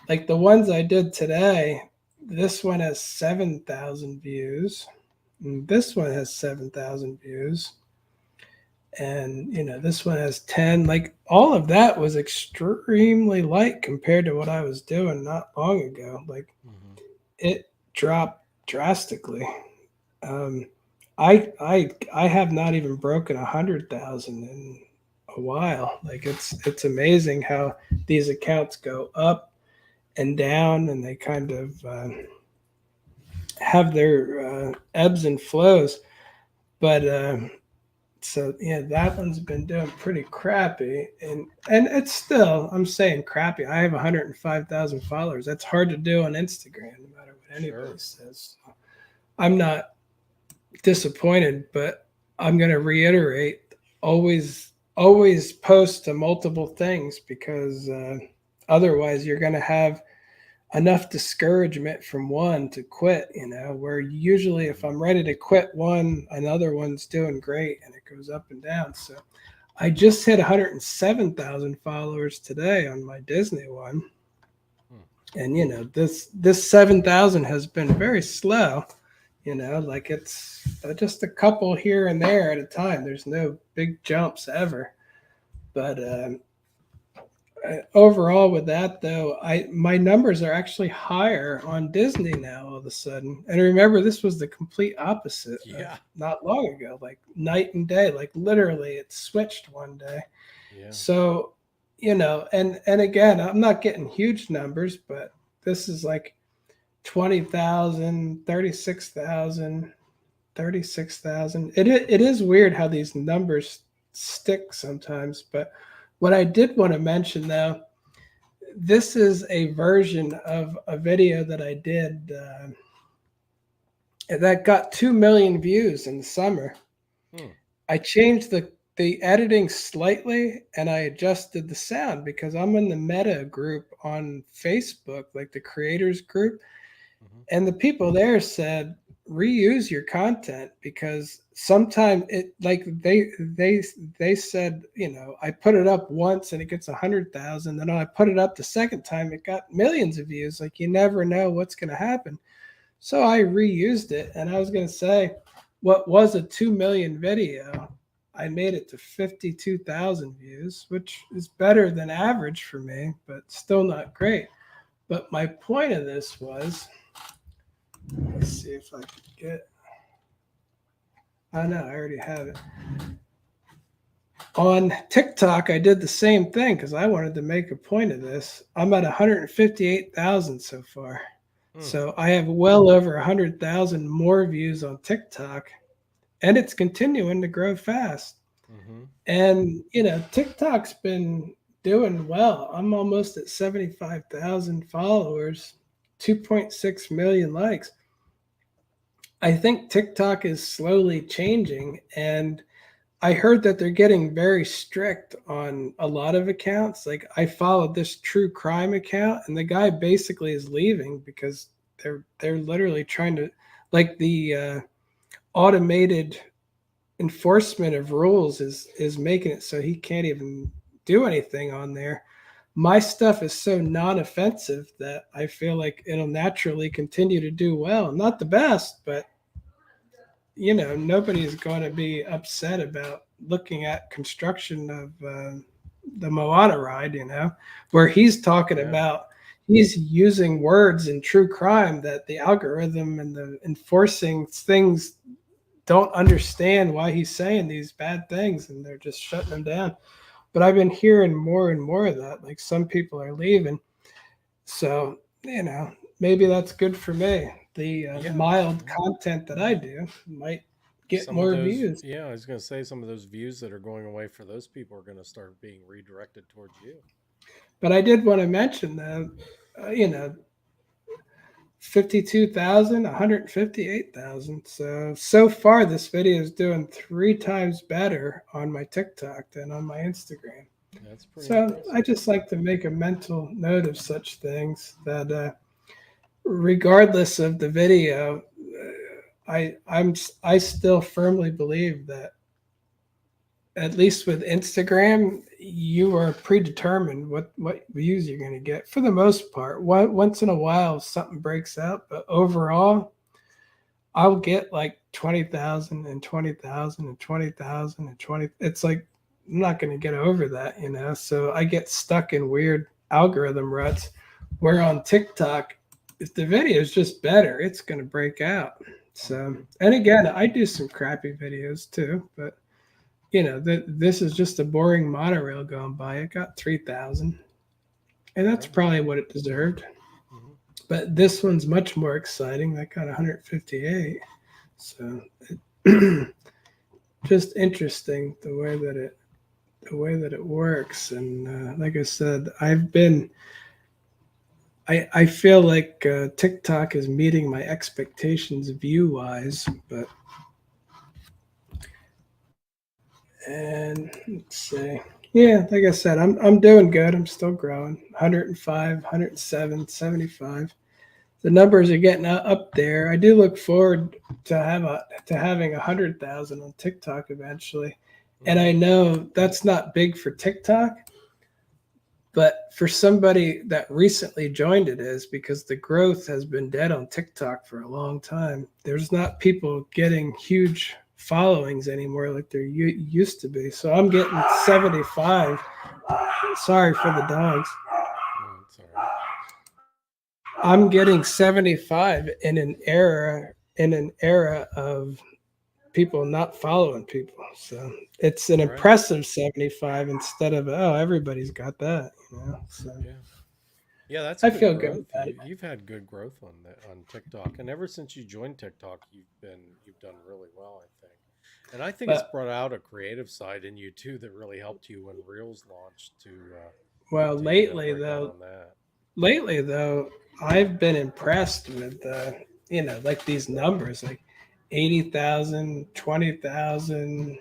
like the ones I did today. This one has 7,000 views. And this one has 7,000 views. And, this one has 10. Like all of that was extremely light compared to what I was doing not long ago. Like it dropped drastically. I have not even broken 100,000 in a while. Like it's amazing how these accounts go up and down, and they kind of have their ebbs and flows. But so yeah, that one's been doing pretty crappy, and it's still, I'm saying crappy. I have 105,000 followers. That's hard to do on Instagram, no matter what anybody says. So I'm not disappointed, but I'm going to reiterate: always post to multiple things, because otherwise you're going to have enough discouragement from one to quit, where usually if I'm ready to quit one, another one's doing great, and it goes up and down. So I just hit 107,000 followers today on my Disney one. And, this 7,000 has been very slow, like it's just a couple here and there at a time. There's no big jumps ever. But overall with that though, my numbers are actually higher on Disney now all of a sudden. And remember, this was the complete opposite not long ago, like night and day. Like literally it switched one day. So and again, I'm not getting huge numbers, but this is like 20,000, 36,000, 36,000. It is weird how these numbers stick sometimes. But what I did want to mention though, this is a version of a video that I did that got 2 million views in the summer. I changed the editing slightly, and I adjusted the sound because I'm in the meta group on Facebook, like the creators group. And the people there said, reuse your content, because sometimes it, like they said, I put it up once and it gets 100,000. Then I put it up the second time, it got millions of views. Like you never know what's going to happen. So I reused it, and I was going to say, what was a 2 million video, I made it to 52,000 views, which is better than average for me, but still not great. But my point of this was, let's see if I can get. Oh no, I already have it. On TikTok, I did the same thing because I wanted to make a point of this. I'm at 158,000 so far. So I have well over 100,000 more views on TikTok, and it's continuing to grow fast. And, TikTok's been doing well. I'm almost at 75,000 followers, 2.6 million likes. I think TikTok is slowly changing, and I heard that they're getting very strict on a lot of accounts. Like I followed this true crime account, and the guy basically is leaving because they're literally trying to, like the automated enforcement of rules is making it so he can't even do anything on there. My stuff is so non-offensive that I feel like it'll naturally continue to do well. Not the best, but nobody's going to be upset about looking at construction of the Moana ride, where he's talking about, he's using words in true crime that the algorithm and the enforcing things don't understand why he's saying these bad things, and they're just shutting him down. But I've been hearing more and more of that. Like some people are leaving. So, maybe that's good for me. The mild content that I do might get more views. Yeah, I was going to say some of those views that are going away for those people are going to start being redirected towards you. But I did want to mention that, 52,000, 158,000. So far this video is doing 3 times better on my TikTok than on my Instagram. That's pretty so impressive. I just like to make a mental note of such things, that regardless of the video, I still firmly believe that at least with Instagram, you are predetermined what views you're going to get for the most part. Once in a while, something breaks out, but overall, I'll get like 20,000 and 20,000 and 20,000 and 20. It's like I'm not going to get over that, you know. So I get stuck in weird algorithm ruts. Where on TikTok, if the video is just better, it's going to break out. So, and again, I do some crappy videos too, but you know, this is just a boring monorail going by. It got 3,000, and that's probably what it deserved. Mm-hmm. But this one's much more exciting. That got 158. So, it, just interesting the way that it works. And like I said, I feel like TikTok is meeting my expectations view wise, but. And let's see. Yeah, like I said, I'm doing good. I'm still growing. 105, 107, 75. The numbers are getting up there. I do look forward to having 100,000 on TikTok eventually. And I know that's not big for TikTok, but for somebody that recently joined it is, because the growth has been dead on TikTok for a long time. There's not people getting huge followings anymore like there used to be. So I'm getting 75. Sorry for the dogs. No, it's all right. I'm getting 75 in an era of people not following people. So it's an Right. impressive 75 instead of, oh, everybody's got that, you know. So Yeah. Yeah, that's I good feel good growth. about it. You've had good growth on TikTok, and ever since you joined TikTok, you've done really well, I think. And I think it's But brought out a creative side in you too that really helped you when Reels launched well, break out on that. lately though, I've been impressed with like these numbers, like 80,000, 20,000,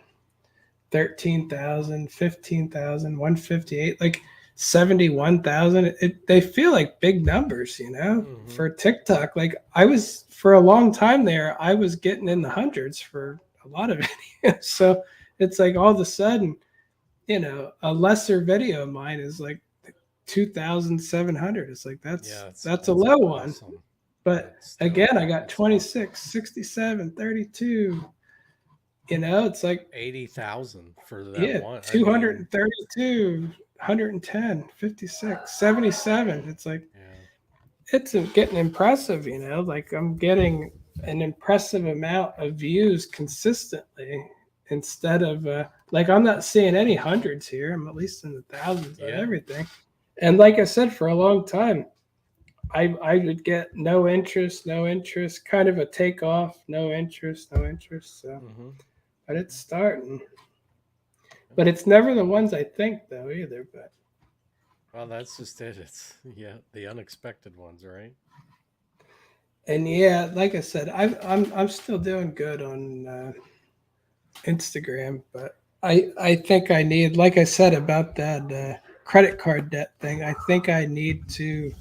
13,000, 15,000, 158, like 71,000. They feel like big numbers, you know, Mm-hmm. for TikTok. Like I was for a long time there, I was getting in the hundreds for a lot of videos. So it's like all of a sudden, a lesser video of mine is like 2,700. It's like Yeah, that's a that's low one. awesome. But But still, again, I got it's awesome. 26, 67, 32. It's like 80,000 for that yeah, one. I mean, 232, 110, 56, 77. It's like yeah. it's getting impressive, like I'm getting an impressive amount of views consistently instead of like I'm not seeing any hundreds here. I'm at least in the thousands on Yeah. everything. And like I said, for a long time, I would get no interest, kind of a takeoff, no interest, no interest. So, Mm-hmm. but it's starting. But it's never the ones I think though either. But Well, that's just it. It's yeah, the unexpected ones, right? and yeah, like I said, I'm still doing good on Instagram, but I think I need, like I said about that credit card debt thing. I think I need to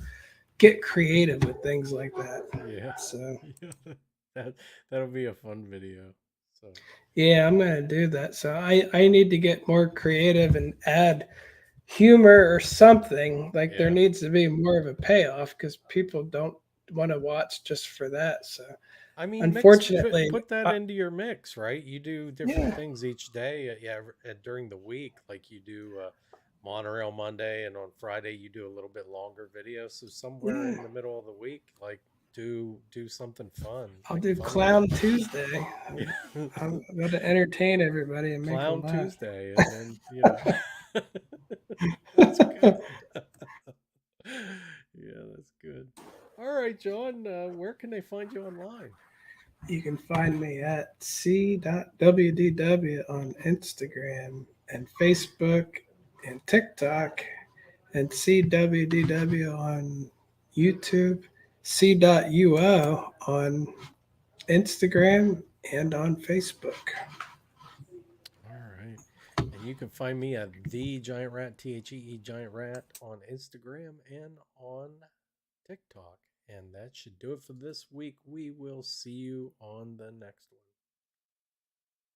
get creative with things like that. Yeah. So Yeah. That that'll be a fun video. So yeah, I'm gonna do that. So I need to get more creative and add humor or something. Like there yeah. needs to be more of a payoff because people don't want to watch just for that. So I mean, unfortunately, put that into your mix, right? You do different yeah, things each day. During the week, like you do Monorail Monday, and on Friday you do a little bit longer video. So somewhere yeah. in the middle of the week, like do something fun, I'll like do funny. Clown Tuesday. Yeah. I'm going to entertain everybody and make them Clown laugh. Tuesday, and then that's good. Yeah, that's good. All right, John. Where can they find you online? You can find me at C.WDW on Instagram and Facebook and TikTok, and CWDW on YouTube, C.UO on Instagram and on Facebook. All right. And you can find me at the Giant Rat, THEE Giant Rat on Instagram and on TikTok. And that should do it for this week. We will see you on the next one.